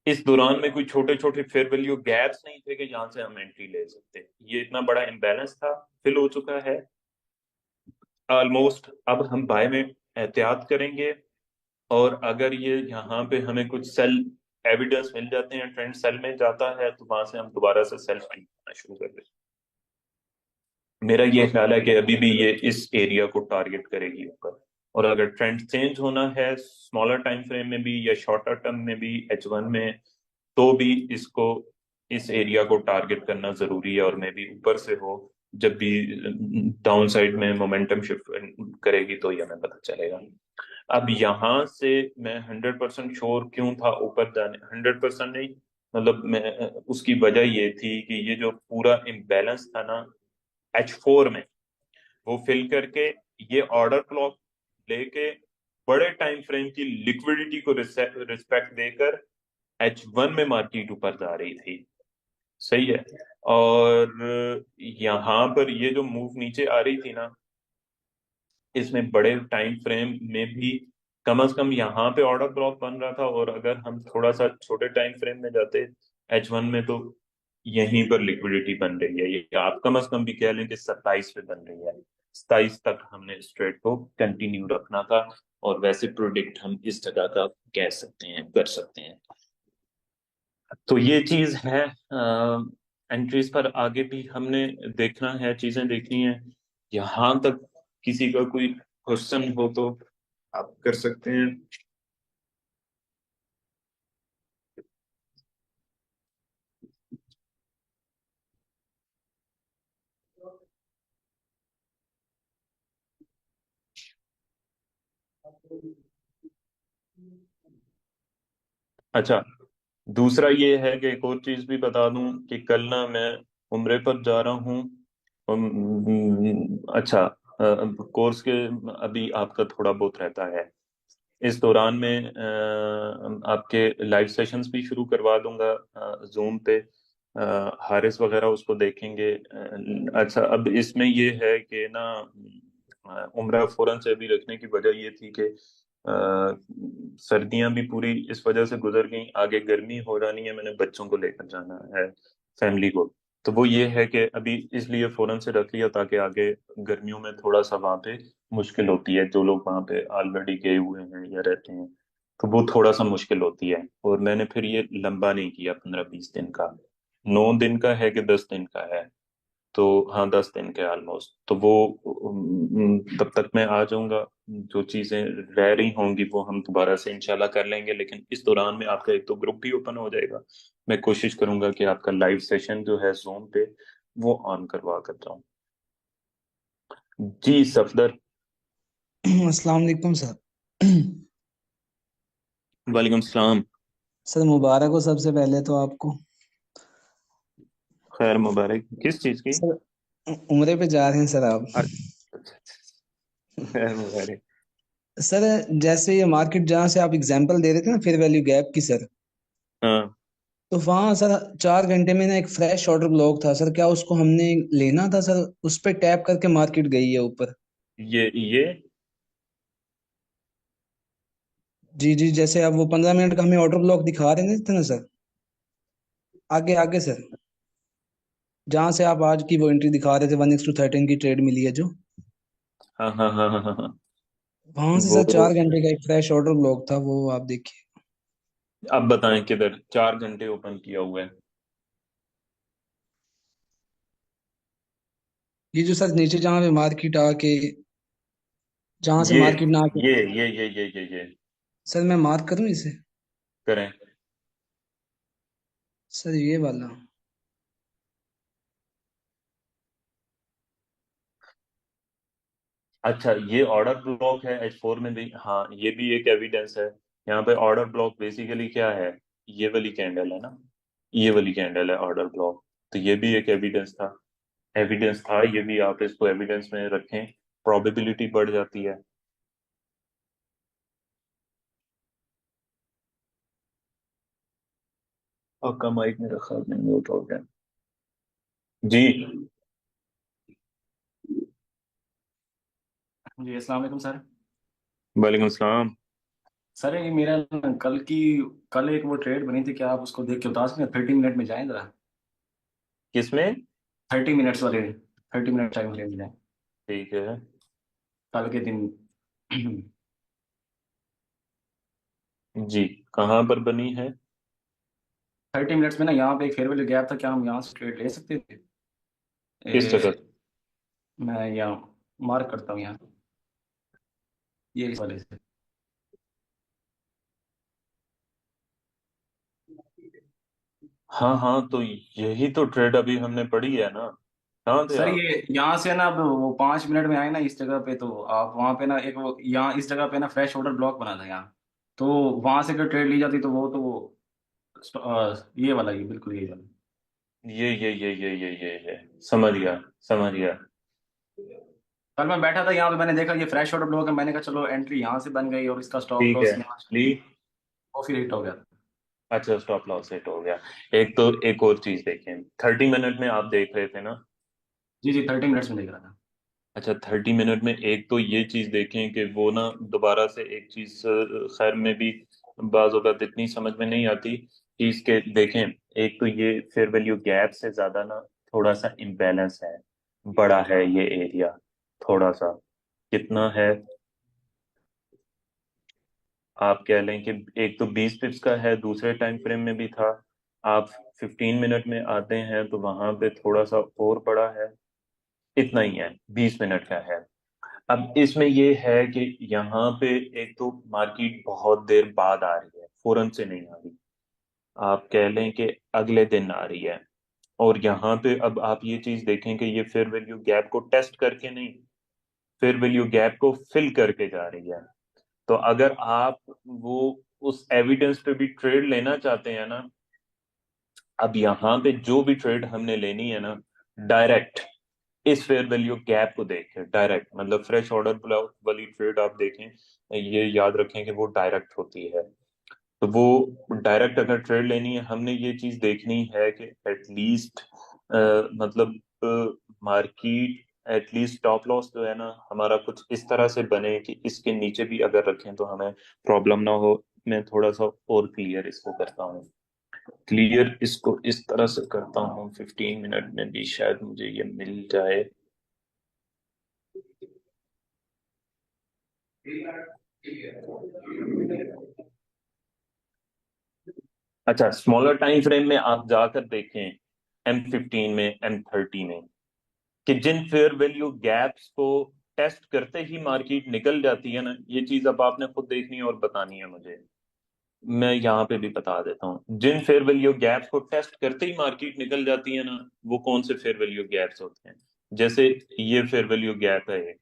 इस दौरान में कोई छोटे छोटे फेयर वैल्यू गैप्स नहीं थे कि जहां से हम एंट्री ले सकते। ये इतना बड़ा इम्बैलेंस था, फिल हो चुका है ऑलमोस्ट। अब हम बाय में एहतियात करेंगे, और अगर ये यहाँ पे हमें कुछ सेल एविडेंस मिल जाते हैं, ट्रेंड सेल में जाता है, तो वहां से हम दोबारा से सेल फाइंड करना शुरू कर दें। मेरा ये ख्याल है कि अभी भी ये इस एरिया को टारगेट करेगी ऊपर। और अगर ट्रेंड चेंज होना है स्मॉलर टाइम फ्रेम में भी या शॉर्टर टर्म में भी, H1 में, तो भी इसको, इस एरिया को टारगेट करना जरूरी है। और मे भी ऊपर से हो, जब भी डाउन साइड में मोमेंटम शिफ्ट करेगी तो ये हमें पता चलेगा। अब यहाँ से मैं 100% श्योर क्यों था ऊपर जाने, 100% नहीं, मतलब मैं, उसकी वजह ये थी कि ये जो पूरा इम्बैलेंस था ना H4 में, वो फिल करके ये ऑर्डर ब्लॉक लेके बड़े टाइम फ्रेम की लिक्विडिटी को रिस्पेक्ट देकर H1 में मार्केट ऊपर जा रही थी। सही है। और यहाँ पर ये जो मूव नीचे आ रही थी ना, इसमें बड़े टाइम फ्रेम में भी कम से कम यहाँ पे ऑर्डर ब्लॉक बन रहा था। और अगर हम थोड़ा सा छोटे टाइम फ्रेम में जाते H1 में, तो यहीं पर लिक्विडिटी बन रही है। ये आप कम से कम भी कह लें कि 27 पे बन रही है। 27 तक हमने इस ट्रेड को कंटिन्यू रखना था। और वैसे प्रोडिक्ट हम इस जगह का कह सकते हैं, कर सकते हैं। तो ये चीज है। एंट्रीज पर आगे भी हमने देखना है, चीजें देखनी है। यहाँ तक किसी का कोई क्वेश्चन हो तो आप कर सकते हैं। अच्छा, दूसरा ये है कि एक और चीज भी बता दूं कि कल ना मैं उम्रे पर जा रहा हूँ। अच्छा, कोर्स के अभी आपका थोड़ा बहुत रहता है। इस दौरान में आपके लाइव सेशंस भी शुरू करवा दूंगा जूम पे। हारिस वगैरह उसको देखेंगे। अच्छा, अब इसमें ये है कि ना, उम्र फौरन से अभी रखने की वजह ये थी कि सर्दियां भी पूरी इस वजह से गुजर गई, आगे गर्मी हो जानी है, मैंने बच्चों को लेकर जाना है, फैमिली को। तो वो ये है कि अभी इसलिए फौरन से रख लिया ताकि आगे गर्मियों में थोड़ा सा वहां पे मुश्किल होती है, जो लोग वहां पे ऑलरेडी गए हुए हैं या रहते हैं, तो वो थोड़ा सा मुश्किल होती है। और मैंने फिर ये लंबा नहीं किया 15-20 दिन का, 9 दिन का है कि 10 दिन का है। तो हाँ, 10 दिन के ऑलमोस्ट, तो वो तब तक मैं आ जाऊंगा। जो चीजें रह रही होंगी वो हम दोबारा से इंशाल्लाह कर लेंगे, लेकिन इस दौरान में आपका एक तो ग्रुप भी ओपन हो जाएगा। मैं कोशिश करूंगा कि आपका लाइव सेशन जो है जूम पे वो ऑन करवा कर जाऊं। जी सफदर। अस्सलाम वालेकुम सर। वालेकुम सलाम। सर मुबारक हो सबसे पहले तो आपको। खैर मुबारक, किस चीज की? सर उम्रे पे जा रहे हैं सर आप। अच्छा अच्छा अच्छा। खैर मुबारक। सर जैसे ये मार्केट जहाँ से आप एग्जांपल दे रहे थे ना फेयर वैल्यू गैप की सर, हाँ। तो वहाँ सर 4 घंटे में ना एक फ्रेश ऑर्डर ब्लॉक था सर, क्या उसको हमने लेना था सर? उस पे टैप करके मार्केट गई है ऊपर। ये जी जी, जैसे अब वो 15 मिनट का हमें ऑर्डर ब्लॉक दिखा रहे थे ना सर, आगे आगे सर, जहाँ से आप आज की वो एंट्री दिखा रहे थे 1:13 की ट्रेड मिली है जो, हाँ हाँ हाँ हाँ हाँ हाँ। वहां से वो, सर 4 घंटे का एक फ्रेश ऑर्डर ब्लॉक था, वो आप देखिए। अब बताएं किधर 4 घंटे ओपन किया हुआ है? ये जो सर नीचे जहाँ पे मार्केट आके, जहां से ये मार्केट ना आके, ये सर मैं मार्क करूं इसे? करें। सर ये वाला। अच्छा, ये ऑर्डर ब्लॉक है H4 में भी, हाँ ये भी एक एविडेंस है। यहाँ पे ऑर्डर ब्लॉक बेसिकली क्या है? ये वाली कैंडल है ना, ये वाली कैंडल है ऑर्डर ब्लॉक। तो ये भी एक एविडेंस था, ये भी आप इसको एविडेंस में रखें, प्रोबेबिलिटी बढ़ जाती है। आपका माइक मेरा ख्याल में म्यूट हो गया। जी। जी अस्सलाम वालेकुम सर। वालेकुम सलाम। सर ये मेरा कल एक वो ट्रेड बनी थी, क्या आप उसको देख के बता सकते हैं? 30 मिनट में जाएं जरा। किसमें? 30 मिनट्स वाले, 30 मिनट टाइम फ्रेम में जाएं ठीक है। कल के दिन। जी, कहाँ पर बनी है? 30 मिनट्स में ना, यहाँ पे एक फेयर वैल्यू गैप था, क्या हम यहाँ से ट्रेड ले सकते थे? किस जगह? ए, मैं यहाँ मार्क करता हूँ यहाँ, ये इस वाले से। हाँ हाँ, तो यही तो ट्रेड अभी हमने पढ़ी है ना। कहाँ थे सर आप? ये यहाँ से ना, अब वो 5 मिनट में आए ना इस जगह पे, तो आप वहाँ पे ना एक वो यहाँ इस जगह पे ना फ्रेश ऑर्डर ब्लॉक बना था यहाँ, तो वहां से अगर ट्रेड ली जाती तो वो ये वाला, ये बिल्कुल ये वाला। ये समझ गया, समझ गया। कल मैं बैठा था यहाँ पे, मैंने देखा ये फ्रेश ऑर्डर ब्लॉक है, मैंने कहा चलो एंट्री यहाँ से बन गई और इसका स्टॉप ठीक है, लॉस यहाँ ली। वो फिर हिट हो गया। अच्छा, स्टॉप लॉस सेट हो गया। एक तो एक और चीज देखें, 30 मिनट में आप देख रहे थे ना? जी जी, 30 मिनट्स में देख रहा था। अच्छा, 30 मिनट में एक तो ये चीज देखें कि वो ना दोबारा से एक चीज, खैर में भी बाज औक़ात इतनी समझ में नहीं आती चीज के, देखें। एक तो ये फेयर वैल्यू गैप से ज्यादा ना थोड़ा सा इम्बैलेंस है, बड़ा है ये एरिया, थोड़ा सा। कितना है? आप कह लें कि एक तो 20 पिप्स का है, दूसरे टाइम फ्रेम में भी था। आप 15 मिनट में आते हैं तो वहां पे थोड़ा सा और बड़ा है, इतना ही है, 20 मिनट का है। अब इसमें ये है कि यहाँ पे एक तो मार्केट बहुत देर बाद आ रही है, फौरन से नहीं आ रही। आप कह लें कि अगले दिन आ रही है। और यहाँ पे अब आप ये चीज देखें कि ये फेयर वैल्यू गैप को टेस्ट करके नहीं, फेयर वैल्यू गैप को फिल करके जा रही है। तो अगर आप वो उस एविडेंस पे भी ट्रेड लेना चाहते हैं ना, अब यहाँ पे जो भी ट्रेड हमने लेनी है ना, डायरेक्ट इस फेयर वैल्यू गैप को देखें डायरेक्ट, मतलब फ्रेश ऑर्डर ब्लॉक वाली ट्रेड आप देखें, ये याद रखें कि वो डायरेक्ट होती है। तो वो डायरेक्ट अगर ट्रेड लेनी है, हमने ये चीज देखनी है कि एटलीस्ट मतलब मार्केट एटलीस्ट स्टॉप लॉस जो है ना हमारा कुछ इस तरह से बने कि इसके नीचे भी अगर रखें तो हमें प्रॉब्लम ना हो। मैं थोड़ा सा और क्लियर इसको करता हूँ, क्लियर इसको इस तरह से करता हूँ, 15 मिनट में भी शायद मुझे ये मिल जाए। अच्छा, स्मॉलर टाइम फ्रेम में आप जाकर देखें M15 में, M30 में, कि जिन फेयर वैल्यू गैप्स को टेस्ट करते ही मार्केट निकल जाती है ना, ये चीज अब आपने खुद देखनी है और बतानी है मुझे। मैं यहाँ पे भी बता देता हूँ, जिन फेयर वैल्यू गैप्स को टेस्ट करते ही मार्केट निकल जाती है ना, वो कौन से फेयर वैल्यू गैप्स होते हैं। जैसे ये फेयर वैल्यू गैप है,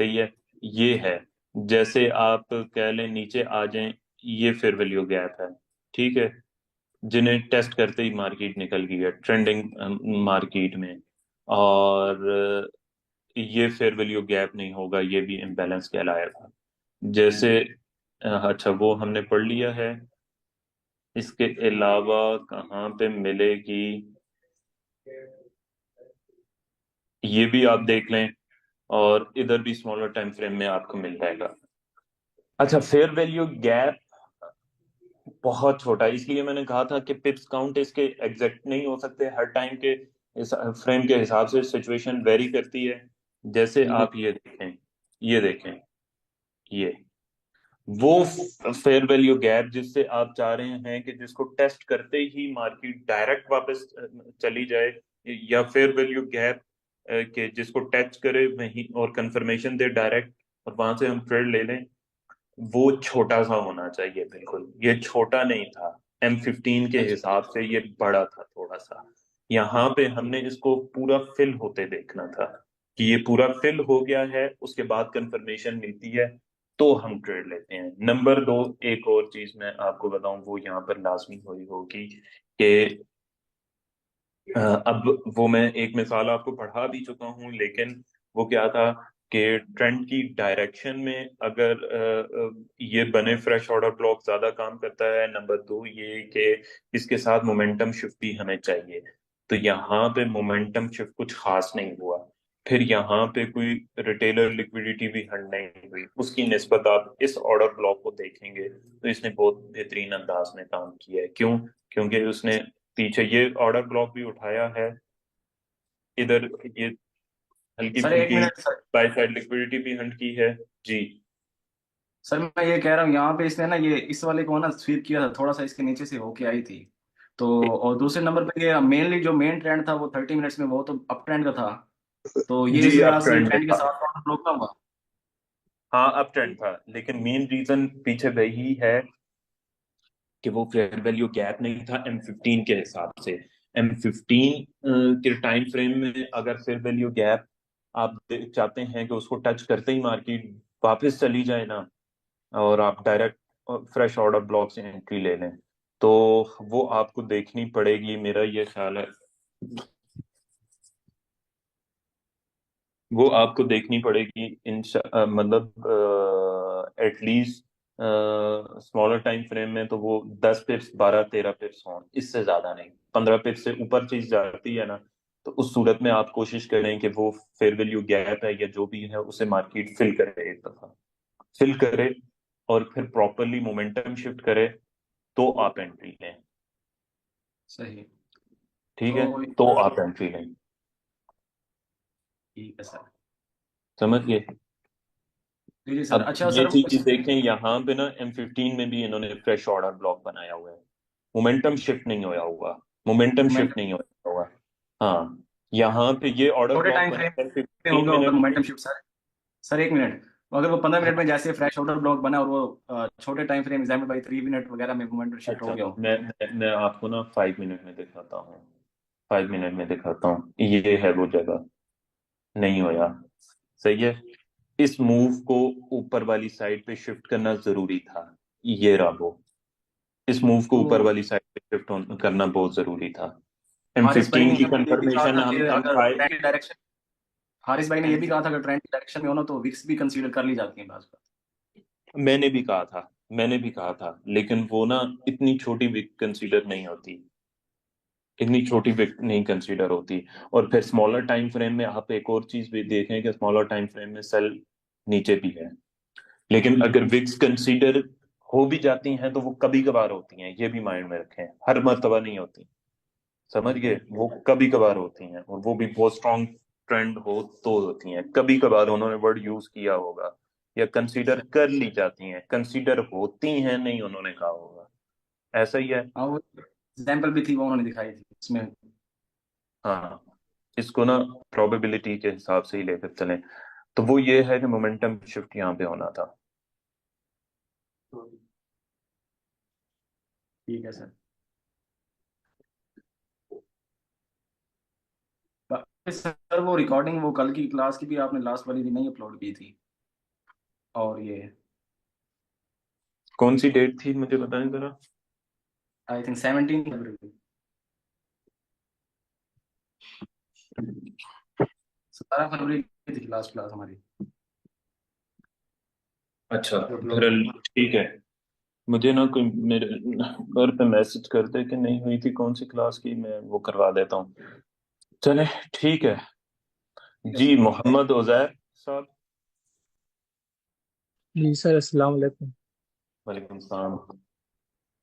सही है, ये है, जैसे आप कह लें नीचे आ जाएं, ये फेयर वैल्यू गैप है, ठीक है, जिन्हें टेस्ट करते ही मार्केट निकल गई है ट्रेंडिंग मार्केट में। और ये फेयर वैल्यू गैप नहीं होगा, ये भी इम्बैलेंस कहलाएगा। जैसे अच्छा वो हमने पढ़ लिया है। इसके अलावा कहाँ पे मिलेगी, ये भी आप देख लें, और इधर भी स्मॉलर टाइम फ्रेम में आपको मिल जाएगा। अच्छा, फेयर वैल्यू गैप बहुत छोटा है, इसलिए मैंने कहा था कि पिप्स काउंट इसके एग्जैक्ट नहीं हो सकते, हर टाइम के फ्रेम के हिसाब से सिचुएशन वेरी करती है। जैसे जी आप ये देखें, ये देखें, ये वो फेयर वैल्यू गैप जिससे आप चाह रहे हैं कि जिसको टेस्ट करते ही मार्केट डायरेक्ट वापस चली जाए, या फेयर वैल्यू गैप के जिसको टच करे वहीं और कंफर्मेशन दे डायरेक्ट और वहां से हम ट्रेड ले लें, वो छोटा सा होना चाहिए। बिल्कुल ये छोटा नहीं था, M15 के अच्छा। हिसाब से ये बड़ा था थोड़ा सा। यहाँ पे हमने इसको पूरा फिल होते देखना था कि ये पूरा फिल हो गया है, उसके बाद कंफर्मेशन मिलती है तो हम ट्रेड लेते हैं। नंबर दो, एक और चीज मैं आपको बताऊं, वो यहाँ पर लाजमी हुई होगी कि अब वो मैं एक मिसाल आपको पढ़ा भी चुका हूँ, लेकिन वो क्या था कि ट्रेंड की डायरेक्शन में अगर ये बने फ्रेश ऑर्डर ब्लॉक ज्यादा काम करता है। नंबर दो ये कि इसके साथ मोमेंटम शिफ्ट भी हमें चाहिए, तो यहाँ पे मोमेंटम शिफ्ट कुछ खास नहीं हुआ। फिर यहाँ पे कोई रिटेलर लिक्विडिटी भी हंड नहीं हुई, उसकी निस्बत आप इस ऑर्डर ब्लॉक को देखेंगे तो इसने बहुत बेहतरीन अंदाज में काम किया है। क्यों? क्योंकि उसने पीछे ये ऑर्डर ब्लॉक भी उठाया है, इधर ये हल्की सर एक फुल्की minute sir. By side liquidity भी हंट की है। जी सर मैं ये कह रहा हूँ यहाँ पे इसने ना ये इस वाले को ना स्वीप किया था, थोड़ा सा इसके नीचे से होके आई थी। तो और दूसरे नंबर पे ये मेनली जो मेन ट्रेंड था वो 30 मिनट्स में वो तो अप ट्रेंड का था। तो ये इस जी, वजह अप से ये ट्रेंड में ट्रेंड के था। साथ थोड़ा ब्लॉक हुआ। हाँ अप ट्रेंड था, लेकिन मेन रीजन पीछे वही है कि वो फेयर वैल्यू गैप नहीं था M15 के हिसाब से। M15 के टाइम फ्रेम में अगर फेयर वैल्यू गैप आप चाहते हैं कि उसको टच करते ही मार्केट वापस चली जाए ना, और आप डायरेक्ट फ्रेश ऑर्डर ब्लॉक से एंट्री ले लें, तो वो आपको देखनी पड़ेगी, मेरा ये ख्याल है वो आपको देखनी पड़ेगी इन मतलब एटलीस्ट स्मॉलर टाइम फ्रेम में तो वो 10 पिप्स 12 13 पिप्स हों, इससे ज्यादा नहीं। 15 पिप्स से ऊपर चीज जाती है ना, तो उस सूरत में आप कोशिश करें कि वो फेयर वैल्यू गैप है या जो भी है उसे मार्केट फिल करे, एक दफा फिल करे और फिर प्रॉपरली मोमेंटम शिफ्ट करे, तो आप एंट्री लें। सही। ठीक है, तो तो आप एंट्री लें। ठीक है सर। समझ गए? जी जी सर। अब अच्छा ये सर चीज देखें, यहाँ पे ना M15 में भी इन्होंने फ्रेश ऑर्डर ब्लॉक बनाया हुआ है, मोमेंटम शिफ्ट नहीं होया हुआ, मोमेंटम मोमेंटम शिफ्ट नहीं होया हुआ। हाँ, यहाँ पे ये ऑर्डर छोटे ब्लॉक टाइम बना फ्रेम है में फिफ्टीन होगा होगा minute momentum shift sir. Sir एक मिनट, अगर वो 15 मिनट में जैसे फ्रेश ऑर्डर ब्लॉक बना और वो छोटे time frame example by 3 minute वगैरह में मोमेंटम शिफ्ट हो अच्छा, गया हो। मैं आपको ना 5 मिनट में दिखाता हूँ, 5 मिनट में दिखाता हूँ, ये है वो जगह, नहीं होया, सही है। इस मूव को ऊपर वाली साइड पे शिफ्ट करना जरूरी था, ये रहा वो, इस मूव को ऊपर तो वाली साइड पे करना बहुत जरूरी था। हारिस भाई M15 ने की हमें ये भी कहा कंफर्मेशन था कि हम अगर पाए। ट्रेंड की डायरेक्शन हारिस भाई ने ये भी कहा था कि ट्रेंड डायरेक्शन में हो ना तो विक्स भी कंसीडर कर ली जाती है बात। मैंने भी कहा था लेकिन वो ना इतनी छोटी विक कंसीडर नहीं होती, इतनी छोटी विक नहीं कंसीडर होती। और फिर स्मॉलर टाइम फ्रेम में आप एक और चीज भी देखें कि स्मॉलर टाइम फ्रेम में सेल नीचे भी है, लेकिन अगर विक्स कंसीडर हो भी जाती हैं तो वो कभी कभार होती हैं, ये भी माइंड में रखें, हर मर्तबा नहीं होती। समझ गए, वो कभी कभार होती हैं और वो भी बहुत स्ट्रांग ट्रेंड हो तो होती हैं, कभी कभार उन्होंने वर्ड यूज किया होगा या कंसीडर कर ली जाती हैं, कंसीडर होती हैं नहीं उन्होंने कहा होगा, ऐसा ही है। हाँ वो एग्जाम्पल भी थी वो उन्होंने दिखाई थी इसमें। हाँ, इसको ना प्रोबेबिलिटी के हिसाब से ही लेकर चलें। तो वो ये है कि मोमेंटम शिफ्ट यहाँ पे होना था। ठीक है सर। सर वो रिकॉर्डिंग वो कल की क्लास की भी आपने लास्ट वाली भी नहीं अपलोड की थी। और ये कौन सी डेट थी मुझे बताएं जरा। आई थिंक 17 फरवरी, 17 फरवरी की थी लास्ट क्लास हमारी। अच्छा, जो अपलोड। फिर ठीक है। मुझे ना कोई मेरे घर पे मैसेज कर दे कि नहीं हुई थी कौन सी क्लास की, मैं वो करवा देता हूँ। चले, ठीक है। ठीक है जी, सर। मोहम्मद उजैर साहब। जी सर, अस्सलाम वालेकुम। वालेकुम सलाम।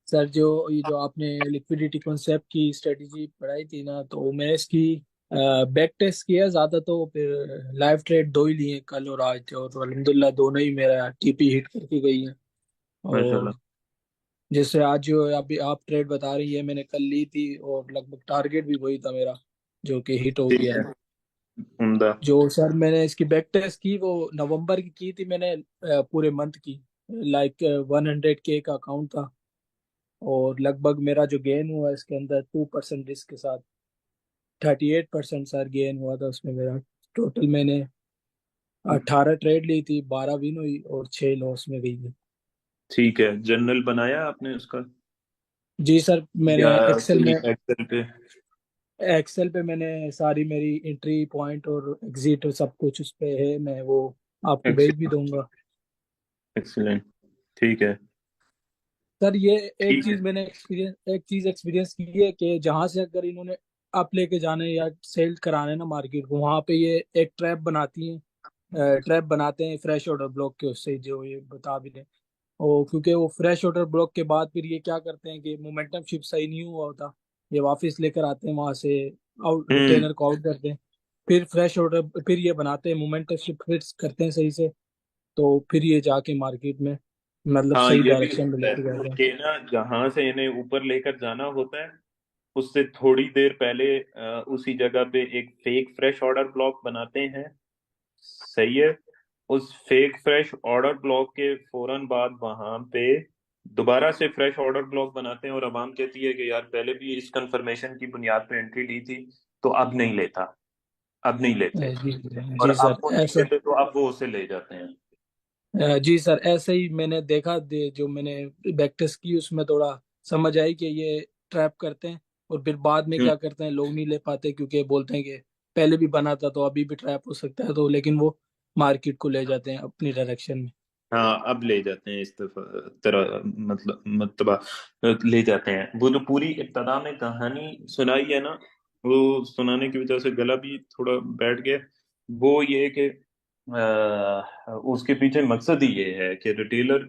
सर जो ये जो आपने लिक्विडिटी कॉन्सेप्ट की स्ट्रेटजी पढ़ाई थी ना, तो मैंने इसकी बैक टेस्ट किया ज़्यादा, तो फिर लाइव ट्रेड दो ही लिए कल और आज, और अल्हम्दुलिल्लाह दोनों ही मेरा टीपी हिट करके गई है। माशाल्लाह। और जैसे आज जो अभी आप ट्रेड बता रही है, मैंने कल ली थी और लगभग टारगेट भी वही था मेरा, जो कि हिट हो ठीक गया है, है। उम्दा। जो सर मैंने इसकी बैक टेस्ट की वो नवंबर की थी मैंने, पूरे मंथ की। लाइक 100K का अकाउंट था, और लगभग मेरा जो गेन हुआ इसके अंदर 2% रिस्क के साथ 38% सर गेन हुआ था उसमें मेरा। टोटल मैंने 18 ट्रेड ली थी, 12 विन हुई और 6 लॉस में गई थी। ठीक है, जर्नल बनाया आपने उसका जी सर, मैंने या एक्सेल कोई में, एक्सेल पे? एक्सेल पे मैंने सारी मेरी एंट्री पॉइंट और एग्जिट सब कुछ उस पे है, मैं वो आपको भेज भी एक्सेलेंट, दूंगा। एक्सेलेंट। ठीक है, सर ये ठीक है। एक चीज एक्सपीरियंस की है कि जहां से अगर इन्होंने अप लेके जाने या सेल कराने ना मार्केट को, वहां पे ये एक ट्रैप बनाती हैं, ट्रैप बनाते हैं फ्रेश ऑर्डर ब्लॉक के, उससे जो ये बता भी दें। और क्योंकि वो फ्रेश ऑर्डर ब्लॉक के बाद फिर ये क्या करते हैं कि मोमेंटम शिफ्ट सही नहीं हुआ होता, ये वापस लेकर आते हैं वहां से, आउट हम्म। रिटेलर को आउट करते हैं, फिर फ्रेश ऑर्डर फिर ये बनाते हैं, मोमेंटम शिफ्ट फिर करते हैं सही से, तो फिर ये जाके मार्केट में मतलब हाँ, सही ये भी डायरेक्शन में होता लेके है जाते हैं। कि ना जहां से इन्हें ऊपर लेकर जाना होता है उससे थोड़ी देर पहले उसी जगह पे एक फेक फ्रेश ऑर्डर ब्लॉक बनाते हैं। सही है। उस फेक फ्रेश ऑर्डर ब्लॉक के फौरन बाद वहां पे दोबारा से फ्रेश ऑर्डर ब्लॉक बनाते हैं और अवाम कहती है कि यार पहले भी इस कंफर्मेशन की बुनियाद पे एंट्री ली थी, तो अब नहीं लेता, अब नहीं लेते। जी और जी सर अब वो नहीं ऐसा, लेते तो अब वो उसे ले जाते हैं। जी सर ऐसे ही मैंने देखा जो मैंने बैक टेस्ट की उसमें थोड़ा समझ आई कि ये ट्रैप करते हैं, और फिर बाद में हम्म। क्या करते हैं, लोग नहीं ले पाते क्योंकि बोलते हैं कि पहले भी बना था तो अभी भी ट्रैप हो सकता है, तो लेकिन वो मार्केट को ले जाते हैं अपनी डायरेक्शन में। हाँ, अब ले जाते हैं इस तरह, मतलब ले जाते हैं। वो जो पूरी इब्तदा में कहानी सुनाई है ना, वो सुनाने की वजह से गला भी थोड़ा बैठ गया। वो ये कि उसके पीछे मकसद ही ये है कि रिटेलर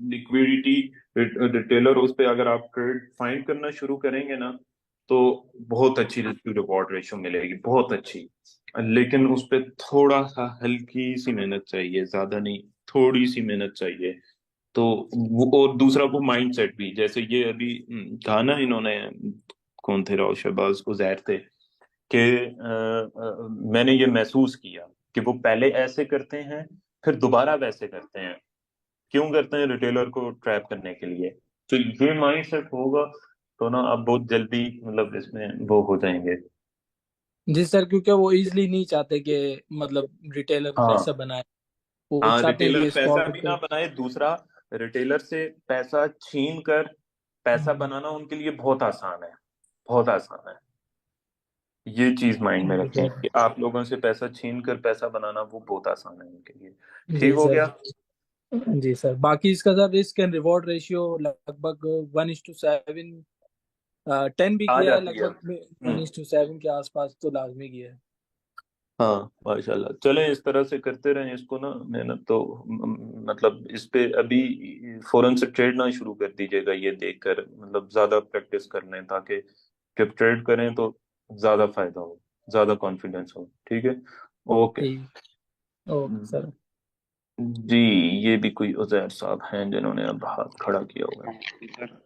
लिक्विडिटी, रिटेलर उस पे अगर आप ट्रेड फाइंड करना शुरू करेंगे ना तो बहुत अच्छी रिस्क रिवॉर्ड रेशो मिलेगी, बहुत अच्छी। लेकिन उस पे थोड़ा सा हल्की सी मेहनत चाहिए, ज्यादा नहीं, थोड़ी सी मेहनत चाहिए। तो वो, और दूसरा वो माइंड सेट भी, जैसे ये अभी कहा ना इन्होंने, कौन थे, राव शहबाज उजैर थे, कि मैंने ये महसूस किया कि वो पहले ऐसे करते हैं फिर दोबारा वैसे करते हैं। क्यों करते हैं? रिटेलर को ट्रैप करने के लिए। तो ये माइंड सेट होगा तो ना आप बहुत जल्दी मतलब इसमें वो हो जाएंगे। जी सर, क्योंकि वो इजीली नहीं चाहते कि मतलब रिटेलर पैसा हाँ। बनाए, वो हाँ, चाहते हैं रिटेलर कि इसको पैसा आउट भी ना कर। बनाए, दूसरा रिटेलर से पैसा छीन कर पैसा बनाना उनके लिए बहुत आसान है, बहुत आसान है। ये चीज माइंड में रखें जी कि आप लोगों से पैसा छीन कर पैसा बनाना वो बहुत आसान है उनके लिए। ठीक जी हो सर। गया। जी सर, बाकी इसका sir risk and reward ratio लगभग 1:7, 10 भी आ किया है जाती है। लगभग, 1:7 के आसपास तो लाजमी किया है। हाँ माशाल्लाह, चलें इस तरह से करते रहें इसको ना, मेहनत तो मतलब इस पे अभी फौरन से ट्रेड ना शुरू कर दीजिएगा ये देखकर, मतलब ज्यादा प्रैक्टिस कर लें ताकि जब ट्रेड करें तो ज्यादा फायदा हो, ज्यादा कॉन्फिडेंस हो। ठीक है। ओके। ठीक। Okay sir. जी। ये भी कोई उजैर साहब हैं जिन्होंने अब हाथ खड़ा किया हुआ है। सर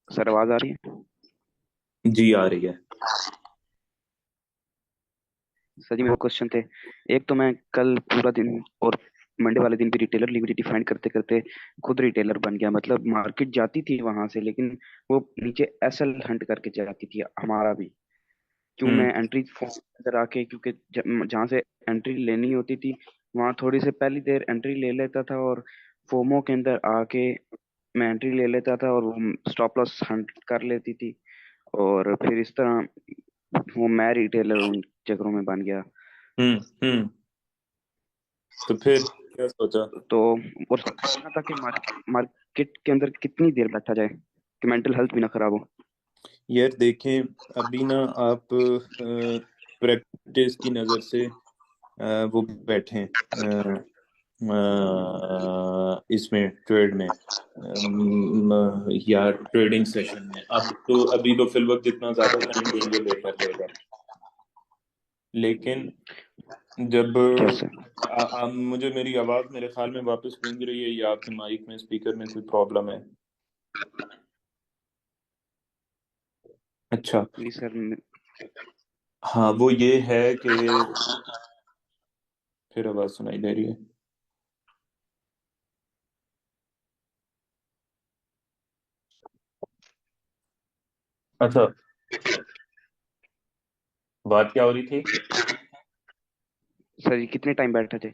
सर आवाज आ रही है? जी आ रही है। सर जी मेरे क्वेश्चन थे। एक तो मैं कल पूरा दिन और मंडे वाले दिन भी रिटेलर लिक्विडिटी फाइंड करते करते खुद रिटेलर बन गया। मतलब मार्केट जाती थी वहां से, लेकिन वो नीचे एसएल हंट करके जाती थी हमारा भी। क्यों हम्म मैं एंट्री अंदर आके, क्योंकि जहाँ से एंट्री लेनी होती थी वहां थोड़ी से पहली देर एंट्री ले लेता था, और फोमो के अंदर आके मैं एंट्री ले लेता था और वो स्टॉप लॉस हंट कर लेती थी। और फिर इस तरह वो मैं रिटेलर उन चक्करों में बन गया। हम्म हम्म। तो फिर क्या सोचा? तो और सोचना था कि मार्केट के अंदर कितनी देर बैठा जाए कि मेंटल हेल्थ भी ना खराब हो। यार देखें, अभी ना आप प्रैक्टिस की नज़र से वो बैठे हैं इसमें ट्रेड में, या ट्रेडिंग सेशन में। अब तो अभी तो फिल वक्त जितना ज्यादा टाइम देंगे बेहतर रहेगा। लेकिन जब कैसे? मुझे मेरी आवाज मेरे ख्याल में वापस गूंज रही है, या आपके माइक में स्पीकर में कोई प्रॉब्लम है? अच्छा। जी सर। हाँ वो ये है कि फिर आवाज सुनाई दे रही है। अच्छा, बात क्या हो रही थी? सर जी कितने टाइम बैठा जाए?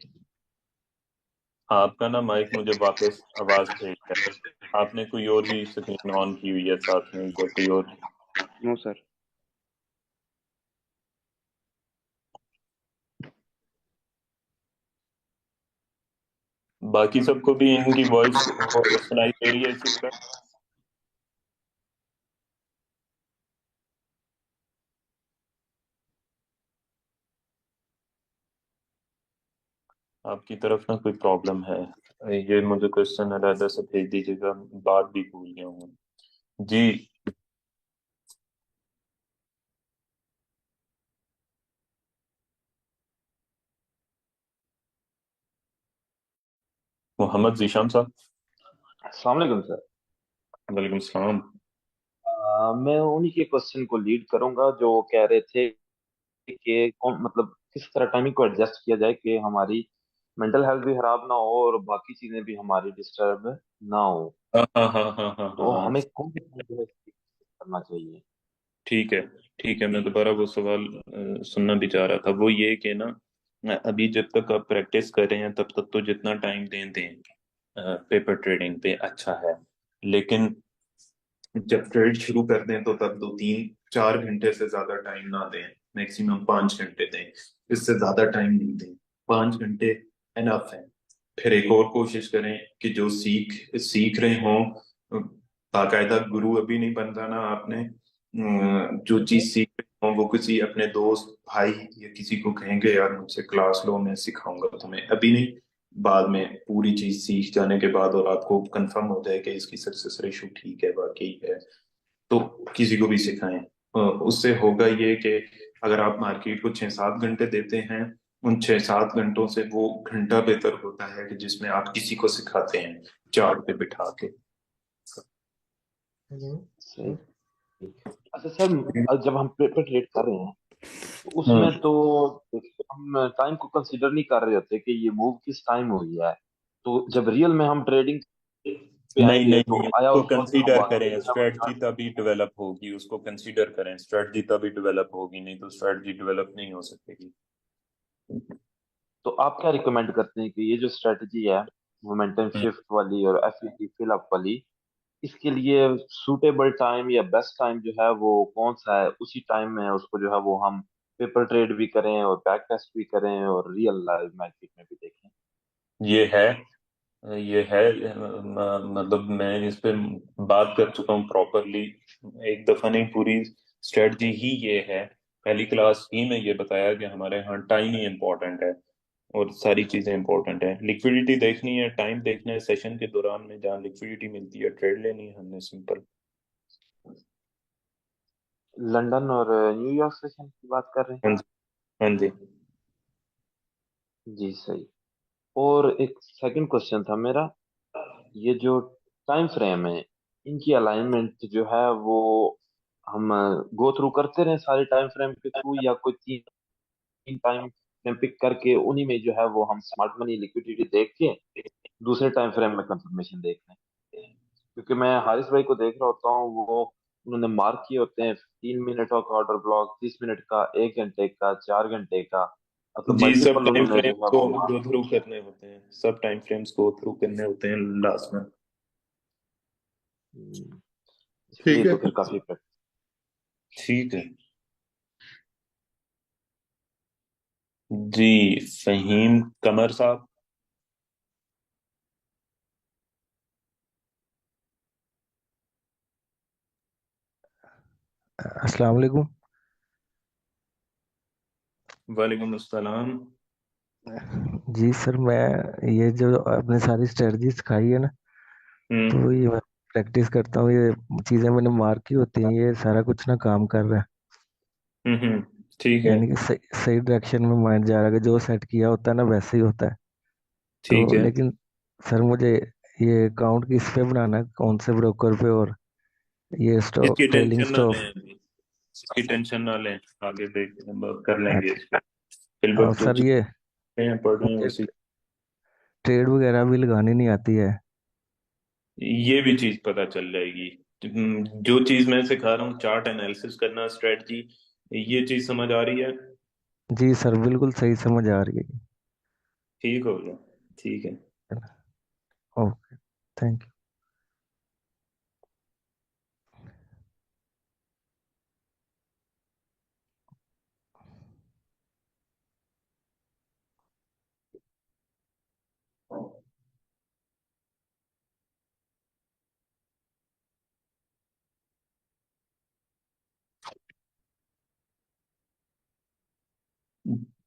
आपका ना माइक मुझे वापस आवाज भेज रहा है। आपने कोई और भी स्क्रीन ऑन की हुई है साथ में, या कोई और? No sir. बाकी सबको भी इनकी वॉइस सुनाई दे रही है इसी तरह? आपकी तरफ ना कोई प्रॉब्लम है? ये मुझे क्वेश्चन अलहदा से भेज दीजिएगा, बात भी भूल गया हूँ। जी। मोहम्मद जीशान साहब। अस्सलाम वालेकुम सर। वालेकुम सलाम। मैं उन्हीं के क्वेश्चन को लीड करूंगा जो कह रहे थे कि कौन मतलब किस तरह टाइमिंग को एडजस्ट किया जाए कि हमारी मेंटल हेल्थ भी खराब ना हो और बाकी चीजें भी हमारी डिस्टर्ब ना हो। हाँ हाँ हाँ हाँ हाँ हाँ तो हाँ। हमें कौन सी चीजें जो है करना चाहिए? ठीक है। ठीक है, मैं दोबारा वो सवाल सुनना भी चाह रहा था। वो ये कि ना, अभी जब तक आप प्रैक्टिस कर रहे हैं तब तक तो जितना टाइम दें दें पेपर ट्रेडिंग पे अच्छा है। लेकिन जब ट्रेड शुरू कर दें तो तब 2 3 4 घंटे से ज्यादा टाइम ना दें। मैक्सिमम 5 घंटे दें, इससे ज्यादा टाइम नहीं दें। 5 घंटे एनफ है। फिर एक और कोशिश करें कि जो सीख सीख रहे हों, बाकायदा गुरु अभी नहीं बन जाना आपने। जो चीज सीख रहे हों वो किसी अपने दोस्त भाई या किसी को कहेंगे यार मुझसे क्लास लो, मैं सिखाऊंगा तुम्हें, अभी नहीं, बाद में पूरी चीज सीख जाने के बाद और आपको कंफर्म हो जाए कि इसकी सक्सेस रेशो ठीक है, वाकई है, तो किसी को भी सिखाएं। उससे होगा ये कि अगर आप मार्केट को 6 7 घंटे देते हैं, उन 6 7 घंटों से वो घंटा बेहतर होता है कि जिसमें आप किसी को सिखाते हैं चार्ट पे बिठा के। सही। अच्छा सर, जब हम पेपर ट्रेड कर रहे हैं तो उसमें हम्म। तो देखिए, हम टाइम को कंसीडर नहीं कर रहे होते कि ये मूव किस टाइम हुई है। तो जब रियल में हम ट्रेडिंग पे नहीं आएंगे नहीं तो नहीं, आया उसको उस वक्त कंसीडर हमारा करें, देखना स्ट्रेटजी पड़ेगा। तभी डेवलप होगी, उसको कंसीडर करें, स्ट्रेटजी तभी डेवलप होगी, नहीं तो स्ट्रेटजी डेवलप नहीं हो सकेगी। तो आप क्या रिकमेंड करते हैं कि ये जो स्ट्रेटजी है मोमेंटम शिफ्ट वाली और एफ फिल अप वाली, इसके लिए सूटेबल टाइम या बेस्ट टाइम जो है वो कौन सा है, उसी टाइम में उसको जो है वो हम पेपर ट्रेड भी करें और बैक टेस्ट भी करें और रियल लाइव मार्केट में भी देखें। ये है ये है मतलब मैं इस पे बात कर चुका हूँ प्रॉपरली, एक दफा नहीं, पूरी स्ट्रेटजी ही ये है। पहली क्लास ही में ये बताया कि हमारे यहाँ टाइम ही इम्पोर्टेंट है और सारी चीजें इंपॉर्टेंट है। लिक्विडिटी देखनी है, टाइम देखना है, सेशन के दौरान में जहाँ लिक्विडिटी मिलती है ट्रेड लेनी है हमने, सिंपल। लंदन और न्यूयॉर्क सेशन की बात कर रहे हैं। हाँ जी, हाँ जी। जी सही। और एक सेकंड क्वेश्चन था मेरा, ये जो टाइम फ्रेम है इनकी अलाइनमेंट जो है वो हम गो थ्रू करते रहे सारे टाइम फ्रेम के थ्रू, या कोई तीन टाइम फ्रेम पिक करके उन्हीं में जो है वो हम स्मार्ट मनी लिक्विडिटी देख के दूसरे टाइम फ्रेम में कंफर्मेशन देख रहे हैं? क्योंकि मैं हारिस भाई को देख रहा होता हूँ, वो उन्होंने मार्क किए होते हैं 3 मिनट का ऑर्डर ब्लॉक, 30 मिनट का, 1 घंटे का, 4 घंटे का, मतलब जी, सब मल्टीपल टाइम उन्होंने फ्रेम जो है को वो मार्क। गो थ्रू करने होते हैं, सब टाइम फ्रेम्स गो थ्रू करने होते हैं लास्ट में। इसके लिए ठीक है। तो फिर काफी ठीक है जी। फहीम कमर साहब। अस्सलाम वालेकुम। वालेकुम अस्सलाम। जी सर, मैं ये जो आपने सारी स्ट्रेटजी सिखाई है ना, हम्म तो ये मैं प्रैक्टिस करता हूँ। ये चीज़ें मैंने मार्क की होती हैं, ये सारा कुछ ना काम कर रहा है। ठीक है। यानी कि सही सही डायरेक्शन में माइंड जा रहा है कि जो सेट किया होता है ना वैसे ही होता है। ठीक तो है। लेकिन सर मुझे ये अकाउंट किस पे बनाना है, कौन से ब्रोकर पे, और ये इसकी स्टॉक ट्रेलिंग टेंशन ना स्टॉक। लें अभी, इसकी टेंशन ना लें, आगे देख कर लेंगे इस पे। और फिलवक्त जो सर ये चीजें हैं पढ़ रहे हैं मुझे उसी। ट्रेड वगैरह भी लगानी नहीं आती है। ये भी चीज पता चल जाएगी। जो चीज मैं सिखा रहा हूँ, चार्ट एनालिसिस करना, स्ट्रेटजी, ये चीज समझ आ रही है? जी सर, बिल्कुल सही समझ आ रही है। ठीक हो गया। ठीक है ओके, थैंक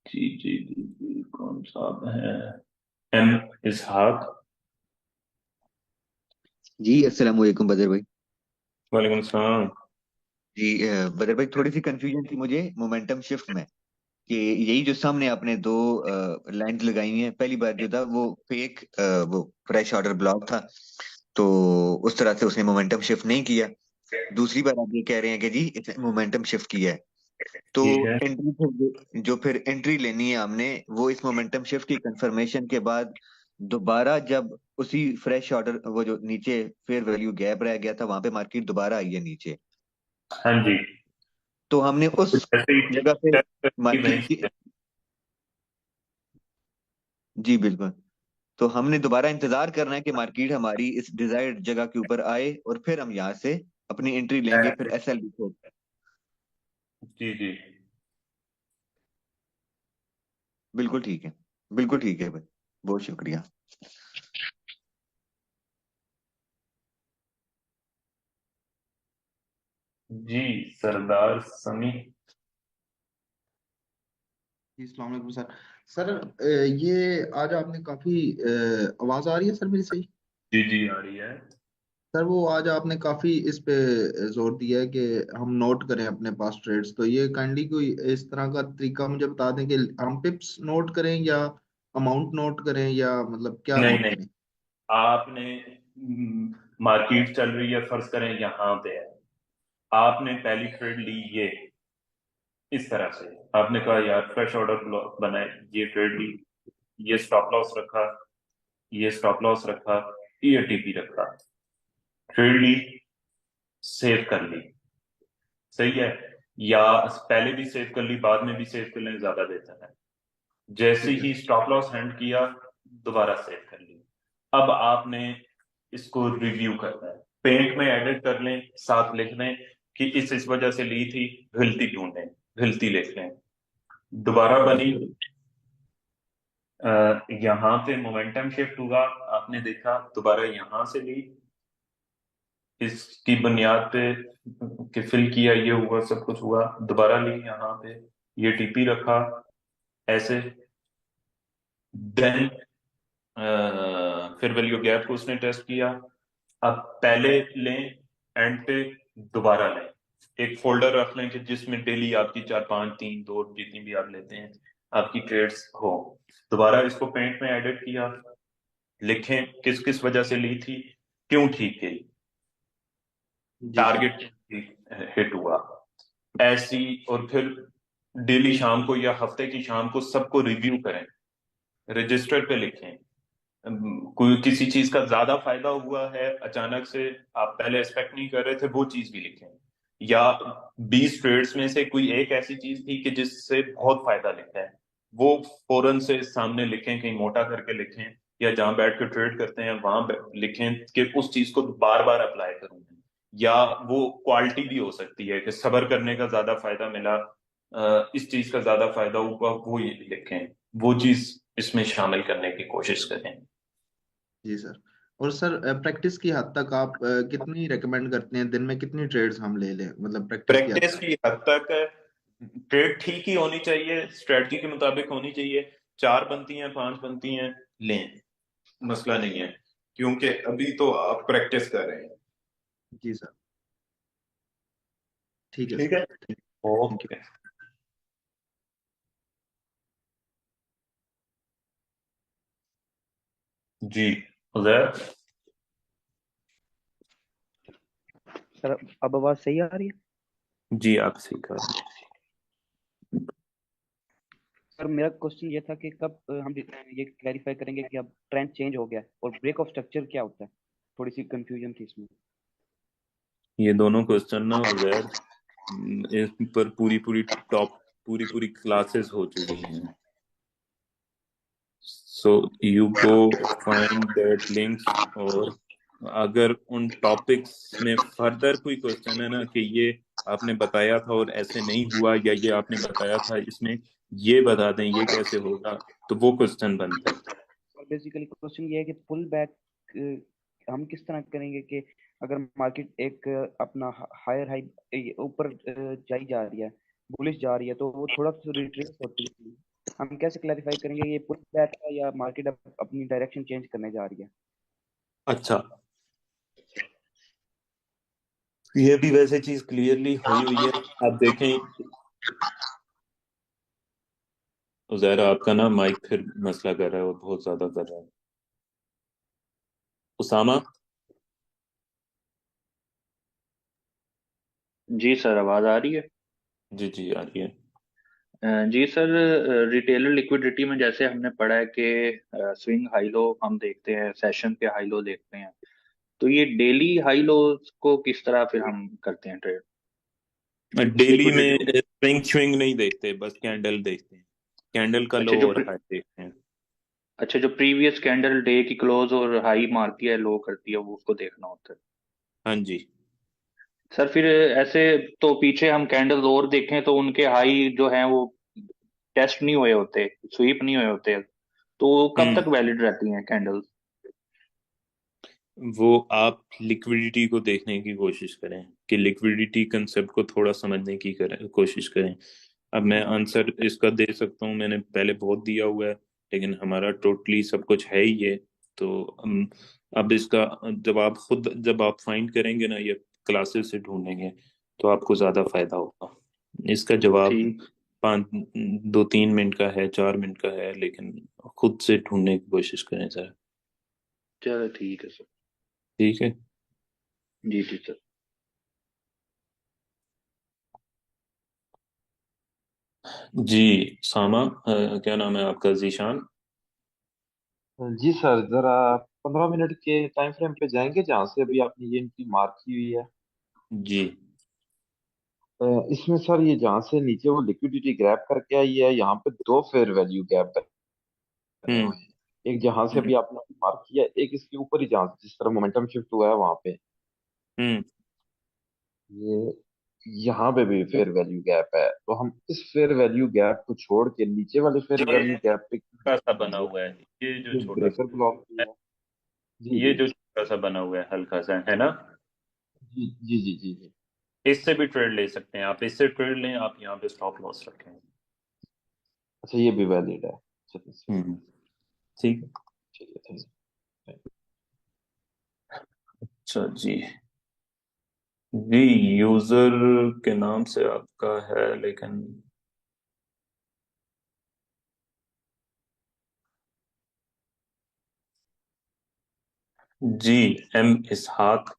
जी जी जी जी, कौन साहब है? एम इसहाक। जी अस्सलाम वालेकुम बदर भाई। वालेकुम सलाम। जी बदर भाई, थोड़ी सी कंफ्यूजन थी मुझे मोमेंटम शिफ्ट में, कि यही जो सामने आपने दो लाइंस लगाई हुई हैं, पहली बार जो था वो फेक, वो फ्रेश ऑर्डर ब्लॉक था, तो उस तरह से उसने मोमेंटम शिफ्ट नहीं किया। दूसरी बार आप ये कह रहे हैं कि जी इसने मोमेंटम शिफ्ट किया है, तो ठीक है। एंट्री जो फिर एंट्री लेनी है हमने, वो इस मोमेंटम शिफ्ट की कंफर्मेशन के बाद दोबारा जब उसी फ्रेश ऑर्डर, वो जो नीचे फेयर वैल्यू गैप रह गया था वहां पे मार्केट दोबारा आई है नीचे, हाँ जी। तो हमने तो उस जैसे ही जगह पे test करके वहीं मार्केट की, से- जी बिल्कुल, तो हमने दोबारा इंतजार करना है कि मार्केट हमारी इस डिजायर्ड जगह के ऊपर आए और फिर हम यहाँ से अपनी एंट्री लेंगे, फिर एसएल भी को। जी जी बिल्कुल ठीक है, बिल्कुल ठीक है भाई, बहुत शुक्रिया। जी। सरदार समी। जी अस्सलाम वालेकुम सर। सर ये आज आपने काफी आवाज आ रही है सर मेरी सही? जी जी आ रही है। सर वो आज आपने काफी इस पे जोर दिया है कि हम नोट करें अपने पास ट्रेड्स, तो ये काइंडली कोई इस तरह का तरीका मुझे बता दें कि हम पिप्स नोट करें या अमाउंट नोट करें, या मतलब क्या नहीं नोट नहीं, करें? आपने मार्केट चल रही है, फर्ज करें यहाँ पे है, आपने पहली ट्रेड ली ये इस तरह से, आपने कहा यार फ्रेश ऑर्डर ब्लॉक बनाए, ये ट्रेड ली, ये स्टॉप लॉस रखा, ये स्टॉप लॉस रखा, ये टीपी रखा, ट्रेड ली, सेव कर ली, सही है? या पहले भी सेव कर ली, बाद में भी सेव कर लें, ज्यादा बेहतर है। जैसे ठीक है ही सर। स्टॉप लॉस हैंड किया, दोबारा सेव कर ली। अब आपने इसको रिव्यू करना है, पेंट में एडिट कर लें, साथ लिख दें कि इस वजह से ली थी, गलती ढूंढें, गलती लिख लें। दोबारा बनी, यहाँ पे मोमेंटम शिफ्ट हुआ, आपने देखा, दोबारा यहाँ से ली, इसकी बुनियाद पे कि फिल किया, ये हुआ, सब कुछ हुआ, दोबारा ली यहाँ पे, ये टीपी रखा ऐसे, देन फिर वैल्यू गैप को उसने टेस्ट किया। अब पहले लें, एंड पे दोबारा लें, एक फोल्डर रख लें कि जिसमें डेली आपकी 4 5 3 2 जितनी भी आप लेते हैं आपकी ट्रेड्स हो। दोबारा इसको पेंट में एडिट किया, लिखें किस किस वजह से ली थी, क्यों ठीक गई, जी सर। टारगेट हिट हुआ, ऐसी। और फिर डेली शाम को या हफ्ते की शाम को सबको रिव्यू करें, रजिस्टर पे लिखें। कोई किसी चीज का ज्यादा फायदा हुआ है अचानक से, आप पहले एक्सपेक्ट नहीं कर रहे थे, वो चीज भी लिखें। या 20 ट्रेड्स में से कोई एक ऐसी चीज थी कि जिससे बहुत फायदा लिखा है, वो फौरन से सामने लिखें, कहीं मोटा करके लिखें, या जहां बैठ के ट्रेड करते हैं वहां लिखें कि उस चीज को बार बार अप्लाई करूंगा। या वो क्वालिटी भी हो सकती है कि सब्र करने का ज्यादा फायदा मिला, इस चीज का ज्यादा फायदा हुआ, वो ये लिखें, वो चीज इसमें शामिल करने की कोशिश करें। जी सर। और सर प्रैक्टिस की हद तक आप कितनी रेकमेंड करते हैं, दिन में कितनी ट्रेड्स हम ले लें, मतलब प्रैक्टिस की हद प्रैक्टिस की हद तक ट्रेड ठीक ही होनी चाहिए, स्ट्रेटजी के मुताबिक होनी चाहिए। 4 बनती हैं, 5 बनती हैं, लें, मसला नहीं है, क्योंकि अभी तो आप प्रैक्टिस कर रहे हैं। तक? जी सर, ठीक है ठीक सर। है, थैंक यू। ओके। जी उजैर। सर अब आवाज सही आ रही है? जी आप सही कह रहे सर मेरा क्वेश्चन ये था कि कब हम ये क्लैरिफाई करेंगे कि अब ट्रेंड चेंज हो गया है, और ब्रेक ऑफ स्ट्रक्चर क्या होता है? थोड़ी सी कंफ्यूजन थी इसमें। हैं। ये दोनों क्वेश्चन ना उजैर, इस पर पूरी पूरी पूरी क्लासेस हो चुकी हैं। So you go find that links, और अगर उन टॉपिक्स में फर्दर कोई क्वेश्चन है ना कि ये आपने बताया था और ऐसे नहीं हुआ, या ये आपने बताया था इसमें ये बता दें ये कैसे होगा, तो वो क्वेश्चन बनता है। और बेसिकली क्वेश्चन ये है कि पुल बैक हम किस तरह करेंगे कि अगर मार्केट एक अपना हायर हाई ऊपर जाई जा रही है, बुलिश जा रही है, तो वो थोड़ा सा रिट्रेस होती है, हम कैसे क्लैरिफाई करेंगे ये पुल बैक है या मार्केट अपनी डायरेक्शन चेंज करने जा रही है? अच्छा, ये भी वैसे चीज क्लियरली हुई हुई है। आप देखें उजैर, आपका ना माइक फिर मसला कर रहा है और बहुत ज्यादा कर रहा है। उसामा। जी सर, आवाज आ रही है? जी जी आ रही है। जी सर, रिटेलर लिक्विडिटी में जैसे हमने पढ़ा है कि स्विंग हाई लो हम देखते हैं, सेशन के हाई लो देखते हैं, तो ये डेली हाई लो को किस तरह फिर हम करते हैं ट्रेड डेली में लिक्विडिटी? स्विंग स्विंग नहीं देखते, बस कैंडल देखते हैं, कैंडल का अच्छा लो जो और हाई देखते हैं। अच्छा जो प्रीवियस कैंडल डे की क्लोज और हाई मारती है, लो करती है, वो उसको देखना होता है। हाँ जी। सर फिर ऐसे तो पीछे हम कैंडल और देखें तो उनके हाई जो हैं वो टेस्ट नहीं हुए होते, स्वीप नहीं हुए होते, तो कब तक हम्म वैलिड रहती हैं कैंडल्स? वो आप लिक्विडिटी को देखने की कोशिश करें, कि लिक्विडिटी कंसेप्ट को थोड़ा समझने की कोशिश करें। अब मैं आंसर इसका दे सकता हूँ, मैंने पहले बहुत दिया हुआ है, लेकिन हमारा टोटली सब कुछ है ही ये। तो अब इसका जब आप फाइंड करेंगे ना, ये क्लासेस से ढूंढेंगे, तो आपको ज्यादा फायदा होगा। इसका जवाब ठीक, 2 3 मिनट का है, 4 मिनट का है, लेकिन खुद से ढूंढने की कोशिश करें सर। चलो ठीक है सर। ठीक है। जी जी सर। जी सामा, क्या नाम है आपका, जीशान। जी सर, जरा 15 मिनट के टाइम फ्रेम पे जाएंगे जहाँ से अभी आपने ये एंट्री मार्क की हुई है। जी। इसमें सर ये जहाँ से नीचे वो लिक्विडिटी ग्रैब करके आई है, यहाँ पे दो फेयर वैल्यू गैप बने हम्म हुए हैं। एक जहाँ से हम्म अभी आपने मार्क किया, एक इसके ऊपर ही जहाँ से जिस तरह मोमेंटम शिफ्ट हुआ है वहां पे। हम्म। ये यहाँ पे भी फेयर वैल्यू गैप है, तो हम इस फेयर वैल्यू गैप को छोड़ के नीचे वाले फेयर ये वैल्यू गैप पे छोटा सा बना जो हुआ है, ये जो जो छोटा ब्रेकर सा ब्लॉक है, जी ये जी जो छोटा सा बना हुआ है हल्का सा, है ना? जी जी जी जी जी। इससे भी ट्रेड ले सकते हैं आप, इससे ट्रेड लें, आप यहाँ पे स्टॉप लॉस रखें। अच्छा ये भी वैलिड है, चलिए सही है। ठीक है। ठीक है थैंक यू। अच्छा जी। जी, यूजर के नाम से आपका है, लेकिन जी, एम इसहाक